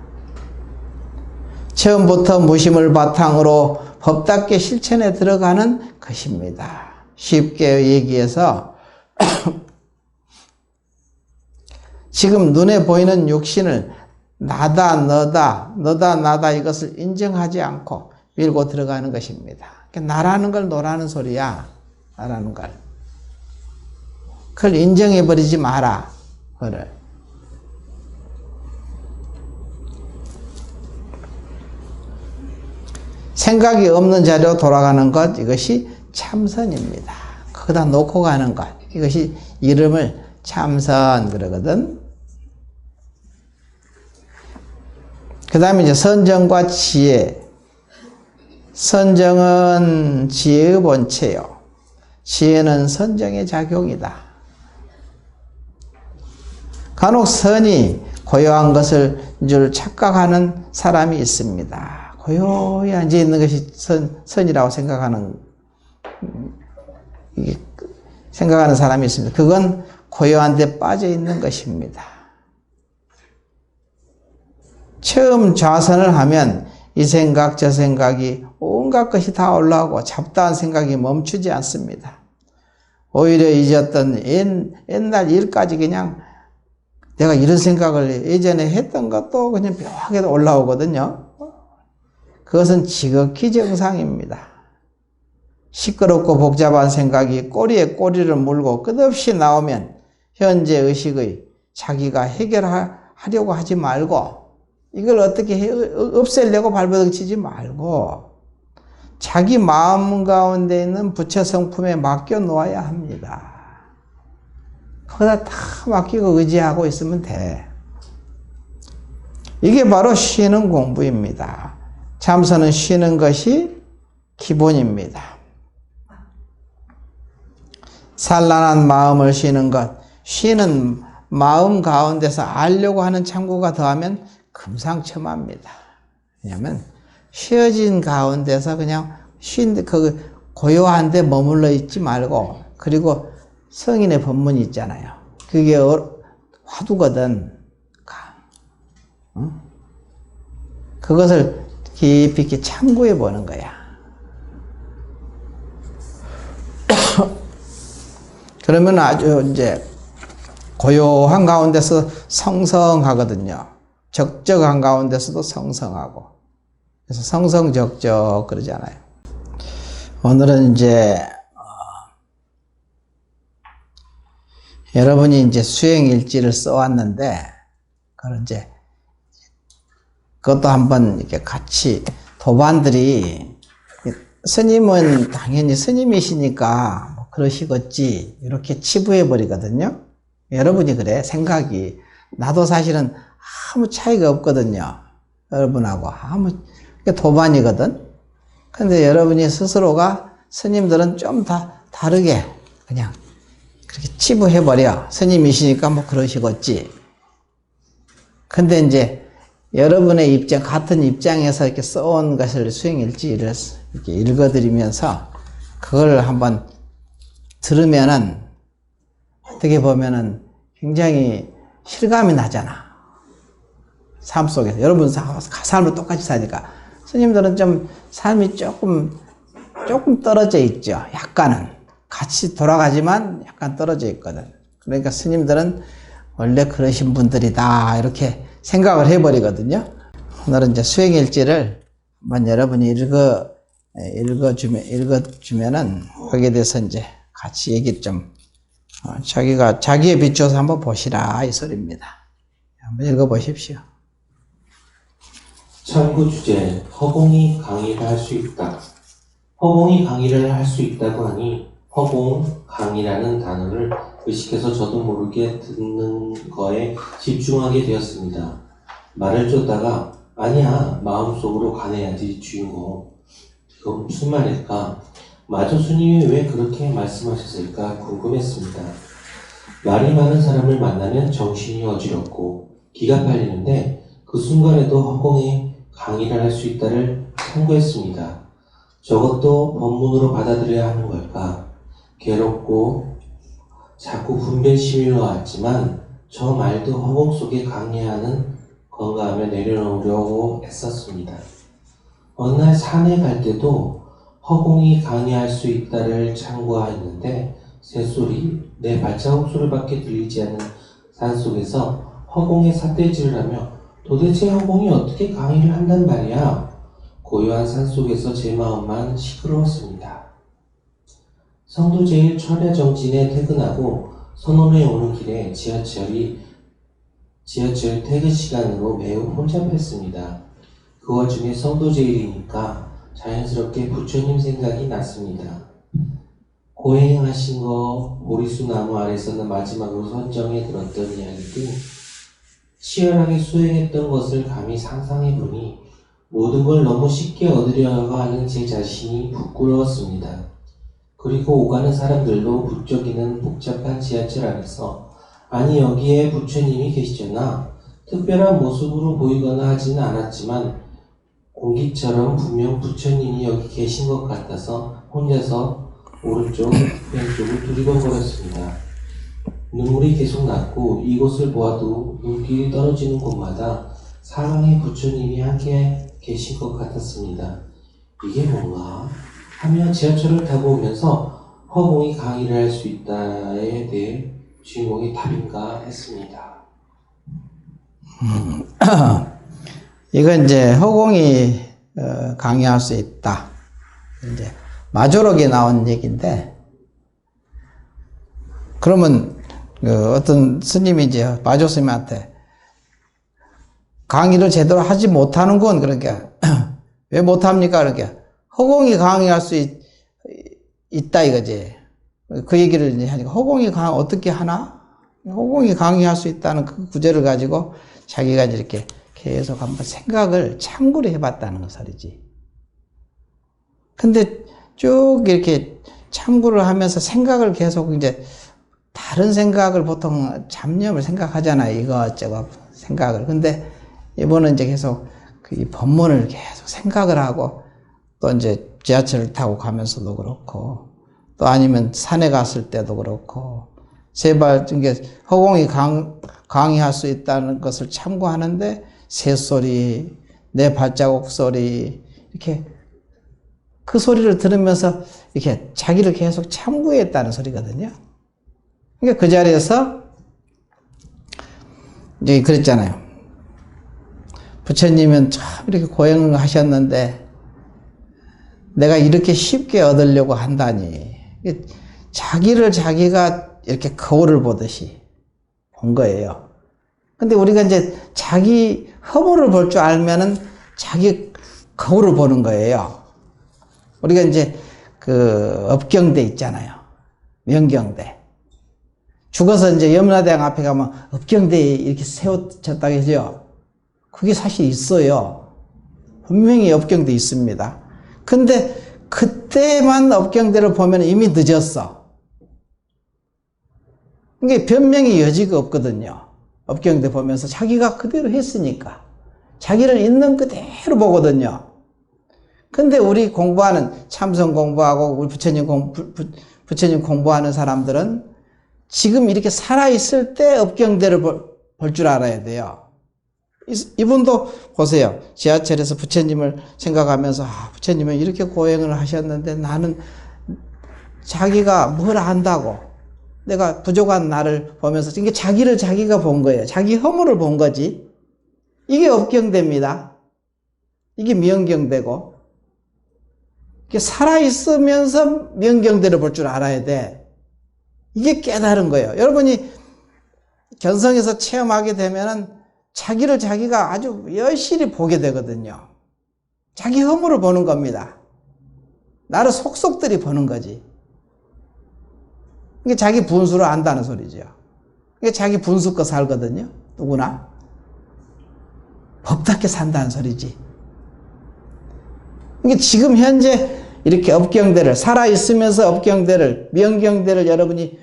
처음부터 무심을 바탕으로 법답게 실천에 들어가는 것입니다. 쉽게 얘기해서 지금 눈에 보이는 육신을 나다, 너다, 너다, 나다 이것을 인정하지 않고 밀고 들어가는 것입니다. 나라는 걸 너라는 소리야. 나라는 걸. 그걸 인정해버리지 마라. 그걸. 생각이 없는 자리로 돌아가는 것, 이것이 참선입니다. 거기다 놓고 가는 것, 이것이 이름을 참선 그러거든. 그 다음에 이제 선정과 지혜. 선정은 지혜의 본체요. 지혜는 선정의 작용이다. 간혹 선이 고요한 것을 줄 착각하는 사람이 있습니다. 고요히 앉아있는 것이 선이라고 생각하는 사람이 있습니다. 그건 고요한 데 빠져 있는 것입니다. 처음 좌선을 하면 이 생각 저 생각이 온갖 것이 다 올라오고 잡다한 생각이 멈추지 않습니다. 오히려 잊었던 옛날 일까지 그냥 내가 이런 생각을 예전에 했던 것도 그냥 묘하게 올라오거든요. 그것은 지극히 정상입니다. 시끄럽고 복잡한 생각이 꼬리에 꼬리를 물고 끝없이 나오면 현재 의식의 자기가 해결하려고 하지 말고 이걸 어떻게 없애려고 발버둥 치지 말고 자기 마음 가운데 있는 부처 성품에 맡겨 놓아야 합니다. 거기다 다 맡기고 의지하고 있으면 돼. 이게 바로 쉬는 공부입니다. 참선은 쉬는 것이 기본입니다. 산란한 마음을 쉬는 것, 쉬는 마음 가운데서 알려고 하는 참고가 더하면 금상첨화입니다. 왜냐하면 쉬어진 가운데서 그냥 그 고요한 데 머물러 있지 말고, 그리고 성인의 법문이 있잖아요. 그게 화두거든. 그것을 깊이 있게 참고해 보는 거야. 그러면 아주 이제 고요한 가운데서 성성하거든요. 적적한 가운데서도 성성하고. 그래서 성성적적 그러잖아요. 오늘은 이제 여러분이 이제 수행일지를 써왔는데, 그걸 이제 그것도 한번 이렇게 같이 도반들이, 스님은 당연히 스님이시니까 뭐 그러시겠지 이렇게 치부해 버리거든요. 여러분이 그래. 생각이 나도 사실은 아무 차이가 없거든요. 여러분하고 아무 도반이거든. 근데 여러분이 스스로가 스님들은 좀 다 다르게 그냥 그렇게 치부해 버려. 스님이시니까 뭐 그러시겠지. 근데 이제 여러분의 입장, 같은 입장에서 이렇게 써온 것을 수행일지를 이렇게 읽어드리면서 그걸 한번 들으면은 어떻게 보면은 굉장히 실감이 나잖아. 삶 속에서. 여러분 삶을 똑같이 사니까. 스님들은 좀 삶이 조금 조금 떨어져 있죠. 약간은. 같이 돌아가지만 약간 떨어져 있거든. 그러니까 스님들은 원래 그러신 분들이다 이렇게 생각을 해버리거든요. 오늘은 이제 수행일지를 한번 여러분이 읽어주면은 거기에 대해서 이제 같이 얘기 좀 자기에 비추어서 한번 보시라 이 소리입니다. 한번 읽어보십시오. 참고 주제, 허공이 강의를 할 수 있다. 허공이 강의를 할 수 있다고 하니 허공, 강의라는 단어를 의식해서 저도 모르게 듣는 거에 집중하게 되었습니다. 말을 쫓다가 아니야, 마음속으로 가내야지 주인공. 이건 무슨 말일까? 마저 스님이 왜 그렇게 말씀하셨을까 궁금했습니다. 말이 많은 사람을 만나면 정신이 어지럽고 기가 팔리는데 그 순간에도 허공에 강의를 할 수 있다를 참고했습니다. 저것도 법문으로 받아들여야 하는 걸까? 괴롭고 자꾸 분별심이 왔지만 저 말도 허공 속에 강의하는 건가 하며 내려놓으려고 애썼습니다. 어느 날 산에 갈 때도 허공이 강의할 수 있다를 참고하였는데 새소리, 내 발자국 소리밖에 들리지 않는 산속에서 허공에 삿대질을 하며 도대체 허공이 어떻게 강의를 한단 말이야? 고요한 산속에서 제 마음만 시끄러웠습니다. 성도제일 철야정진에 퇴근하고 선원에 오는 길에 지하철 퇴근 시간으로 매우 혼잡했습니다. 그 와중에 성도제일이니까 자연스럽게 부처님 생각이 났습니다. 고행하신 거 보리수 나무 아래서는 마지막으로 선정에 들었던 이야기도 치열하게 수행했던 것을 감히 상상해보니 모든 걸 너무 쉽게 얻으려고 하는 제 자신이 부끄러웠습니다. 그리고 오가는 사람들도 부쩍이는 복잡한 지하철 안에서 아니 여기에 부처님이 계시잖아. 특별한 모습으로 보이거나 하지는 않았지만 공기처럼 분명 부처님이 여기 계신 것 같아서 혼자서 오른쪽 왼쪽을 두리번거렸습니다. 눈물이 계속 났고 이곳을 보아도 눈길이 떨어지는 곳마다 사랑의 부처님이 함께 계신 것 같았습니다. 이게 뭔가? 하며 지하철을 타고 오면서 허공이 강의를 할 수 있다에 대해 주인공이 답인가 했습니다. 이건 이제 허공이 강의할 수 있다. 이제 마조록에 나온 얘기인데, 그러면 어떤 스님이 이제 마조 스님한테 강의를 제대로 하지 못하는 건 그러니까 왜 못합니까? 그러니까 허공이 강의할 수 있다 이거지. 그 얘기를 이제 하니까 허공이 어떻게 하나? 허공이 강의할 수 있다는 그 구절을 가지고 자기가 이렇게 계속 한번 생각을 참고를 해봤다는 거 소리지. 근데 쭉 이렇게 참고를 하면서 생각을 계속 이제 다른 생각을 보통 잡념을 생각하잖아요. 이것저것 생각을. 근데 이번은 이제 계속 이 법문을 계속 생각을 하고 또 이제 지하철을 타고 가면서도 그렇고 또 아니면 산에 갔을 때도 그렇고 제발 이게 허공이 강의할 수 있다는 것을 참고하는데 새소리, 내 발자국 소리 이렇게 그 소리를 들으면서 이렇게 자기를 계속 참고했다는 소리거든요. 그러니까 그 자리에서 이제 그랬잖아요. 부처님은 참 이렇게 고행을 하셨는데 내가 이렇게 쉽게 얻으려고 한다니. 자기를 자기가 이렇게 거울을 보듯이 본 거예요. 근데 우리가 이제 자기 허물을 볼 줄 알면은 자기 거울을 보는 거예요. 우리가 이제 그 업경대 있잖아요. 명경대. 죽어서 이제 염라대왕 앞에 가면 업경대에 이렇게 세워졌다고 해서요. 그게 사실 있어요. 분명히 업경대 있습니다. 근데 그때만 업경대를 보면 이미 늦었어. 이게 변명의 여지가 없거든요. 업경대 보면서 자기가 그대로 했으니까. 자기를 있는 그대로 보거든요. 근데 우리 공부하는, 참선 공부하고 우리 부처님 공부하는 사람들은 지금 이렇게 살아있을 때 업경대를 볼 줄 알아야 돼요. 이분도 보세요. 지하철에서 부처님을 생각하면서 부처님은 이렇게 고행을 하셨는데 나는 자기가 뭘 안다고 내가 부족한 나를 보면서 이게 자기를 자기가 본 거예요. 자기 허물을 본 거지. 이게 업경대입니다. 이게 명경대고 이게 살아있으면서 명경대를 볼 줄 알아야 돼. 이게 깨달은 거예요. 여러분이 견성에서 체험하게 되면은 자기를 자기가 아주 여실히 보게 되거든요. 자기 허물을 보는 겁니다. 나를 속속들이 보는 거지. 이게 자기 분수를 안다는 소리죠. 이게 자기 분수껏 살거든요. 누구나. 법답게 산다는 소리지. 이게 지금 현재 이렇게 업경대를, 살아있으면서 업경대를, 명경대를 여러분이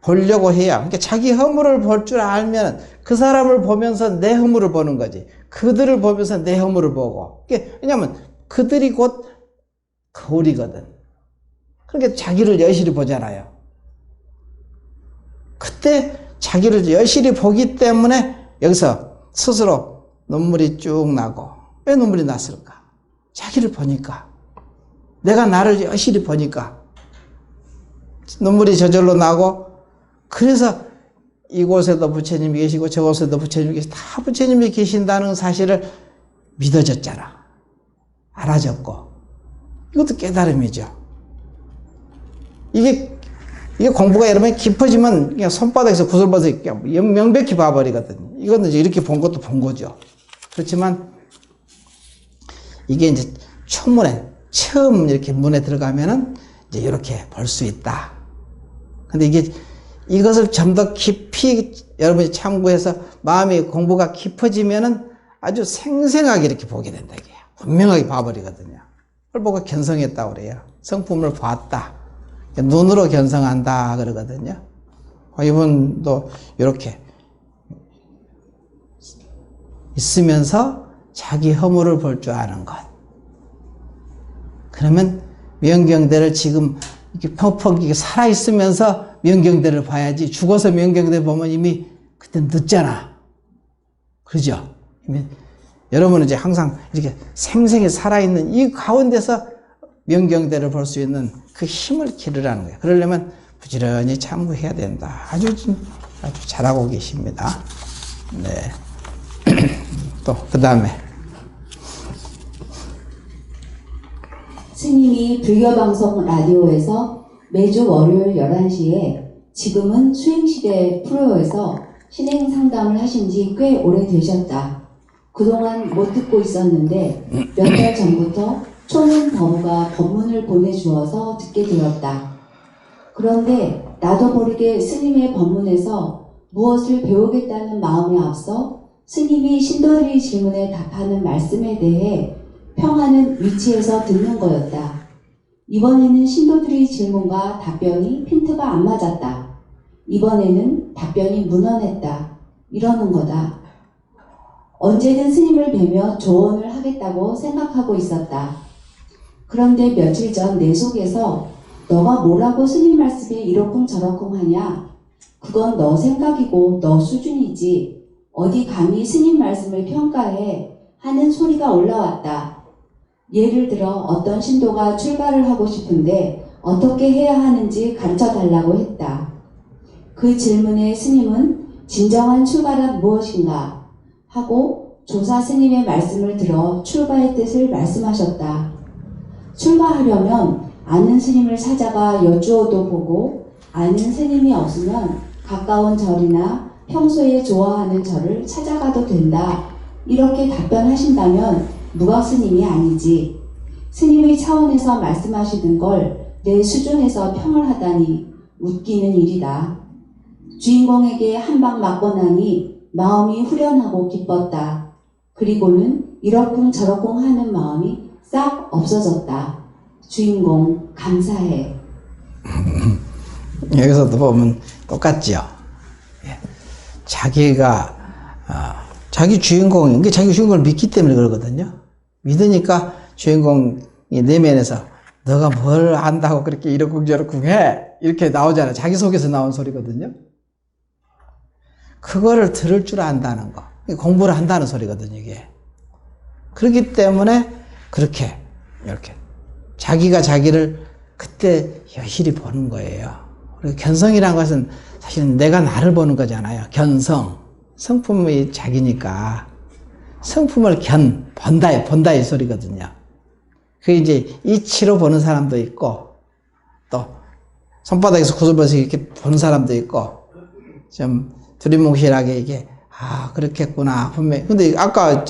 보려고 해야. 그러니까 자기 허물을 볼 줄 알면 그 사람을 보면서 내 허물을 보는 거지. 그들을 보면서 내 허물을 보고. 왜냐하면 그들이 곧 거울이거든. 그러니까 자기를 여실히 보잖아요. 그때 자기를 여실히 보기 때문에 여기서 스스로 눈물이 쭉 나고. 왜 눈물이 났을까? 자기를 보니까. 내가 나를 여실히 보니까. 눈물이 저절로 나고. 그래서 이곳에도 부처님이 계시고 저곳에도 부처님이 계시고 다 부처님이 계신다는 사실을 믿어졌잖아. 알아졌고. 이것도 깨달음이죠. 이게 공부가 여러분이 깊어지면 그냥 손바닥에서 구슬버섯 명백히 봐버리거든요. 이거는 이제 이렇게 본 것도 본 거죠. 그렇지만 이게 이제 초문에, 처음 이렇게 문에 들어가면은 이제 이렇게 볼 수 있다. 근데 이것을 좀 더 깊이 여러분이 참고해서 마음이 공부가 깊어지면은 아주 생생하게 이렇게 보게 된다. 이게 분명하게 봐버리거든요. 그걸 보고 견성했다고 그래요. 성품을 봤다. 눈으로 견성한다 그러거든요. 이분도 이렇게 있으면서 자기 허물을 볼 줄 아는 것. 그러면 명경대를 지금 이렇게 퍽퍽 살아있으면서 명경대를 봐야지. 죽어서 명경대 보면 이미 그때 늦잖아. 그러죠? 여러분은 이제 항상 이렇게 생생히 살아있는 이 가운데서 명경대를 볼 수 있는 그 힘을 기르라는 거예요. 그러려면 부지런히 참고해야 된다. 아주 잘하고 계십니다. 네. 또, 그 다음에. 스님이 불교방송 라디오에서 매주 월요일 11시에 지금은 수행시대 프로에서 신행 상담을 하신 지 꽤 오래되셨다. 그동안 못 듣고 있었는데 몇 달 전부터 초문 법무가 법문을 보내주어서 듣게 되었다. 그런데 나도 모르게 스님의 법문에서 무엇을 배우겠다는 마음에 앞서 스님이 신도들의 질문에 답하는 말씀에 대해 평하는 위치에서 듣는 거였다. 이번에는 신도들의 질문과 답변이 핀트가 안 맞았다. 이번에는 답변이 무난했다. 이러는 거다. 언제든 스님을 뵈며 조언을 하겠다고 생각하고 있었다. 그런데 며칠 전 내 속에서 너가 뭐라고 스님 말씀에 이러쿵저러쿵 하냐? 그건 너 생각이고 너 수준이지. 어디 감히 스님 말씀을 평가해 하는 소리가 올라왔다. 예를 들어 어떤 신도가 출가를 하고 싶은데 어떻게 해야 하는지 가르쳐달라고 했다. 그 질문에 스님은 진정한 출가란 무엇인가 하고 조사 스님의 말씀을 들어 출가의 뜻을 말씀하셨다. 출가하려면 아는 스님을 찾아가 여쭈어도 보고 아는 스님이 없으면 가까운 절이나 평소에 좋아하는 절을 찾아가도 된다. 이렇게 답변하신다면 무각 스님이 아니지. 스님의 차원에서 말씀하시는 걸 내 수준에서 평을 하다니 웃기는 일이다. 주인공에게 한 방 맞고 나니 마음이 후련하고 기뻤다. 그리고는 이러쿵저러쿵 하는 마음이 싹 없어졌다. 주인공 감사해. 여기서도 보면 똑같죠. 자기가 자기 주인공인 게 자기 주인공을 믿기 때문에 그러거든요. 믿으니까 주인공이 내면에서 너가 뭘 안다고 그렇게 이러쿵저러쿵 해 이렇게 나오잖아요. 자기 속에서 나온 소리거든요. 그거를 들을 줄 안다는 거. 공부를 한다는 소리거든요, 이게. 그렇기 때문에 그렇게 이렇게 자기가 자기를 그때 여실히 보는 거예요. 그리고 견성이란 것은 사실은 내가 나를 보는 거잖아요. 견성. 성품이 자기니까 성품을 본다 이 소리거든요. 그게 이제 이치로 보는 사람도 있고 또 손바닥에서 구슬버서 이렇게 보는 사람도 있고 좀 두리뭉실하게 이게 그렇겠구나 분명히. 근데 아까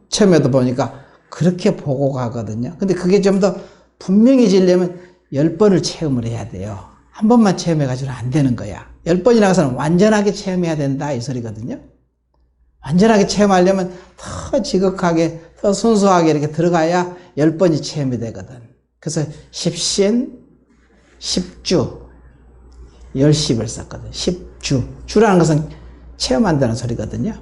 처음에도 보니까 그렇게 보고 가거든요. 근데 그게 좀 더 분명해지려면 10번을 체험을 해야 돼요. 한 번만 체험해가지고는 안 되는 거야. 10번이라고 해서는 완전하게 체험해야 된다 이 소리거든요. 완전하게 체험하려면 더 지극하게 더 순수하게 이렇게 들어가야 10번이 체험이 되거든. 그래서 10신, 10주, 10십을 썼거든. 10주. 주라는 것은 체험한다는 소리거든요.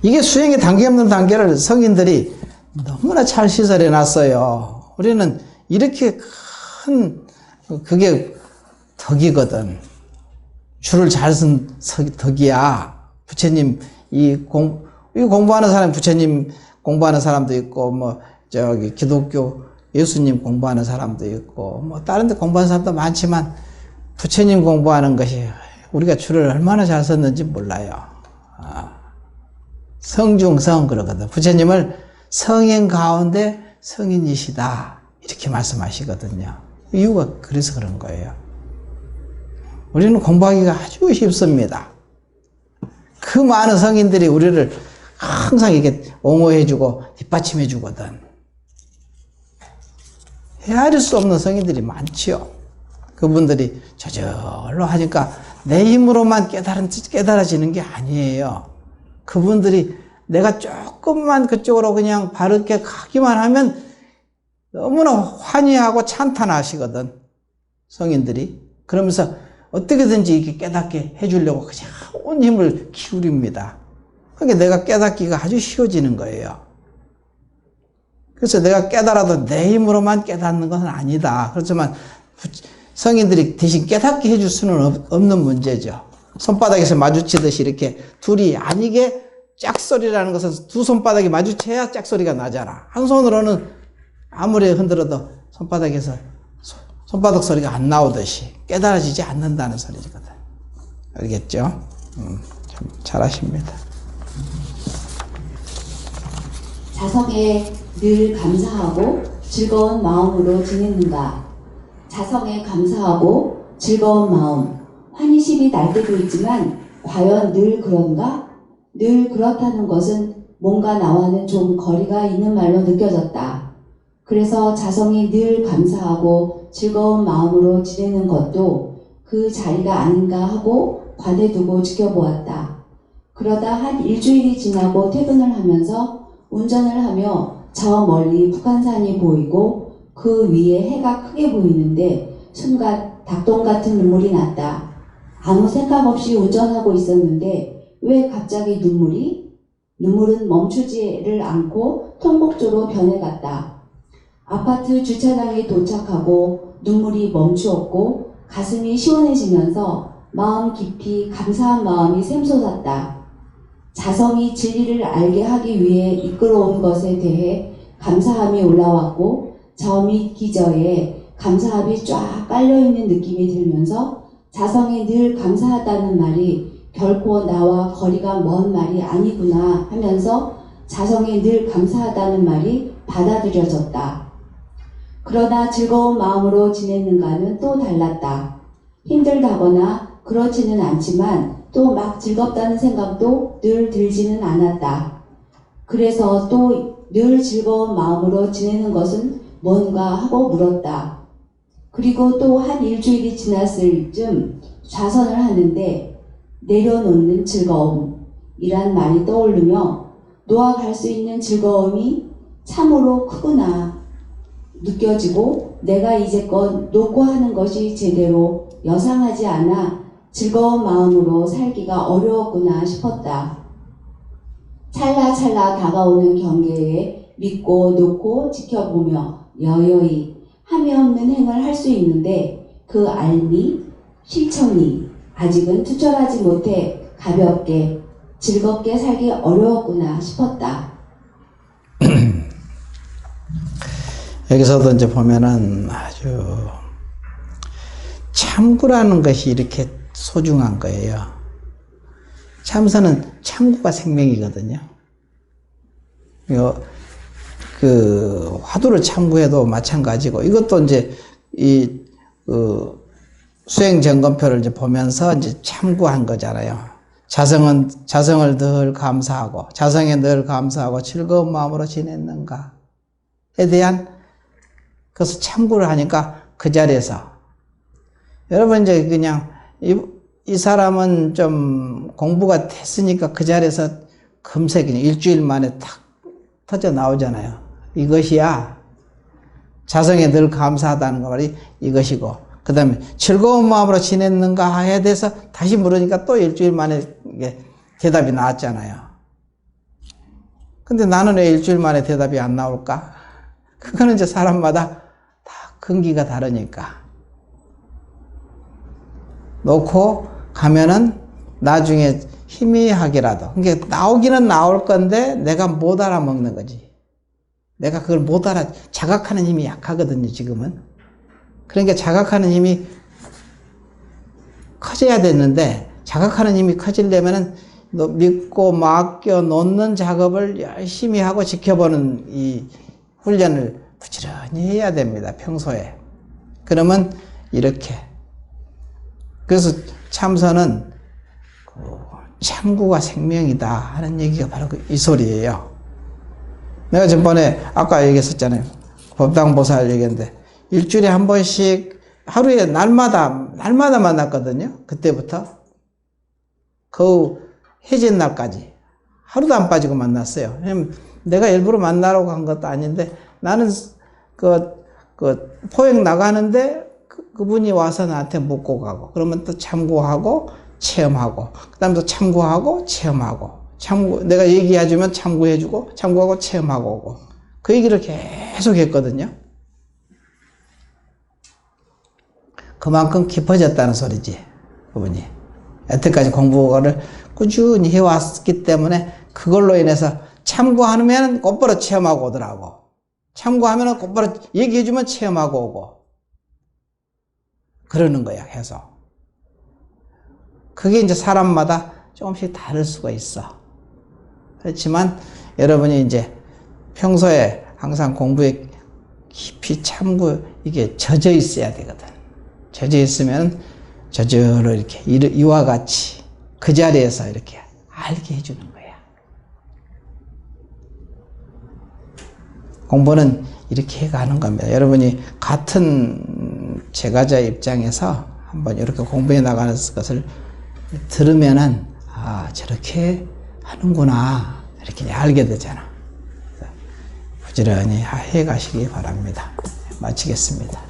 이게 수행의 단계 없는 단계를 성인들이 너무나 잘 시설해 놨어요. 우리는 이렇게 큰 그게 덕이거든. 줄을 잘 쓴 덕이야. 부처님 이 공부하는 사람, 부처님 공부하는 사람도 있고 기독교 예수님 공부하는 사람도 있고 다른 데 공부하는 사람도 많지만 부처님 공부하는 것이 우리가 줄을 얼마나 잘 썼는지 몰라요. 성중성 그러거든. 부처님을 성인 가운데 성인이시다 이렇게 말씀하시거든요. 이유가 그래서 그런 거예요. 우리는 공부하기가 아주 쉽습니다. 그 많은 성인들이 우리를 항상 이렇게 옹호해주고 뒷받침해주거든. 헤아릴 수 없는 성인들이 많지요. 그분들이 저절로 하니까 내 힘으로만 깨달아지는 게 아니에요. 그분들이 내가 조금만 그쪽으로 그냥 바르게 가기만 하면 너무나 환희하고 찬탄하시거든. 성인들이. 그러면서 어떻게든지 이렇게 깨닫게 해주려고 그냥 온 힘을 기울입니다. 그러니까 내가 깨닫기가 아주 쉬워지는 거예요. 그래서 내가 깨달아도 내 힘으로만 깨닫는 것은 아니다. 그렇지만 성인들이 대신 깨닫게 해줄 수는 없는 문제죠. 손바닥에서 마주치듯이 이렇게 둘이 아니게 짝소리라는 것은 두 손바닥이 마주쳐야 짝소리가 나잖아. 한 손으로는 아무리 흔들어도 손바닥에서 손바닥 소리가 안 나오듯이 깨달아지지 않는다는 소리거든. 알겠죠? 참 잘하십니다. 자성에 늘 감사하고 즐거운 마음으로 지내는가? 자성에 감사하고 즐거운 마음, 환희심이 날 때도 있지만 과연 늘 그런가? 늘 그렇다는 것은 뭔가 나와는 좀 거리가 있는 말로 느껴졌다. 그래서 자성이 늘 감사하고 즐거운 마음으로 지내는 것도 그 자리가 아닌가 하고 관해두고 지켜보았다. 그러다 한 일주일이 지나고 퇴근을 하면서 운전을 하며 저 멀리 북한산이 보이고 그 위에 해가 크게 보이는데 순간 닭똥 같은 눈물이 났다. 아무 생각 없이 운전하고 있었는데 왜 갑자기 눈물은 멈추지를 않고 통곡조로 변해갔다. 아파트 주차장에 도착하고 눈물이 멈추었고 가슴이 시원해지면서 마음 깊이 감사한 마음이 샘솟았다. 자성이 진리를 알게 하기 위해 이끌어온 것에 대해 감사함이 올라왔고 저 밑 기저에 감사함이 쫙 깔려있는 느낌이 들면서 자성이 늘 감사하다는 말이 결코 나와 거리가 먼 말이 아니구나 하면서 자성이 늘 감사하다는 말이 받아들여졌다. 그러나 즐거운 마음으로 지냈는가는 또 달랐다. 힘들다거나 그렇지는 않지만 또 막 즐겁다는 생각도 늘 들지는 않았다. 그래서 또 늘 즐거운 마음으로 지내는 것은 뭔가 하고 물었다. 그리고 또 한 일주일이 지났을 쯤 좌선을 하는데 내려놓는 즐거움이란 말이 떠오르며 놓아갈 수 있는 즐거움이 참으로 크구나 느껴지고 내가 이제껏 놓고 하는 것이 제대로 여상하지 않아 즐거운 마음으로 살기가 어려웠구나 싶었다. 찰나찰나 다가오는 경계에 믿고 놓고 지켜보며 여여히 함이 없는 행을 할 수 있는데 그 알미, 실천이 아직은 투철하지 못해 가볍게 즐겁게 살기 어려웠구나 싶었다. 여기서도 이제 보면은 아주 참구라는 것이 이렇게 소중한 거예요. 참선은 참구가 생명이거든요. 그 화두를 참구해도 마찬가지고, 이것도 이제 수행 점검표를 이제 보면서 이제 참구한 거잖아요. 자성을 늘 감사하고, 자성에 늘 감사하고 즐거운 마음으로 지냈는가에 대한 그것을 참고를 하니까 그 자리에서 여러분 이제 그냥 이 사람은 좀 공부가 됐으니까 그 자리에서 금세 그냥 일주일 만에 탁 터져 나오잖아요. 이것이야 자성에 늘 감사하다는 거 말이 이것이고, 그 다음에 즐거운 마음으로 지냈는가에 대해서 다시 물으니까 또 일주일 만에 이게 대답이 나왔잖아요. 근데 나는 왜 일주일 만에 대답이 안 나올까? 그거는 이제 사람마다 다 근기가 다르니까. 놓고 가면은 나중에 희미하게라도, 그러니까 나오기는 나올 건데 내가 못 알아먹는 거지. 내가 그걸 못 자각하는 힘이 약하거든요, 지금은. 그러니까 자각하는 힘이 커져야 되는데, 자각하는 힘이 커지려면은 믿고 맡겨 놓는 작업을 열심히 하고 지켜보는 이 훈련을 부지런히 해야 됩니다, 평소에. 그러면 이렇게. 그래서 참선은 참구가 생명이다 하는 얘기가 바로 이 소리예요. 내가 전번에 아까 얘기했었잖아요. 법당보살 얘기했는데 일주일에 한 번씩 하루에 날마다 만났거든요. 그때부터 그 해진 날까지 하루도 안 빠지고 만났어요. 왜냐면 내가 일부러 만나라고 간 것도 아닌데, 나는 그 포획 나가는데 그분이 와서 나한테 묻고 가고, 그러면 또 참고하고 체험하고, 그 다음에 또 참고하고 체험하고, 내가 얘기해주면 참고해주고, 참고하고 체험하고 오고, 그 얘기를 계속 했거든요. 그만큼 깊어졌다는 소리지, 그분이. 여태까지 공부를 꾸준히 해왔기 때문에 그걸로 인해서 참고하면 곧바로 체험하고 오더라고. 참고하면 곧바로 얘기해주면 체험하고 오고. 그러는 거야, 계속. 그게 이제 사람마다 조금씩 다를 수가 있어. 그렇지만 여러분이 이제 평소에 항상 공부에 깊이 참고 이게 젖어 있어야 되거든. 젖어 있으면 저절로 이렇게 이와 같이 그 자리에서 이렇게 알게 해주는 거야. 공부는 이렇게 해가는 겁니다. 여러분이 같은 제가자 입장에서 한번 이렇게 공부해 나가는 것을 들으면은, 아, 저렇게 하는구나, 이렇게 알게 되잖아. 부지런히 해 가시기 바랍니다. 마치겠습니다.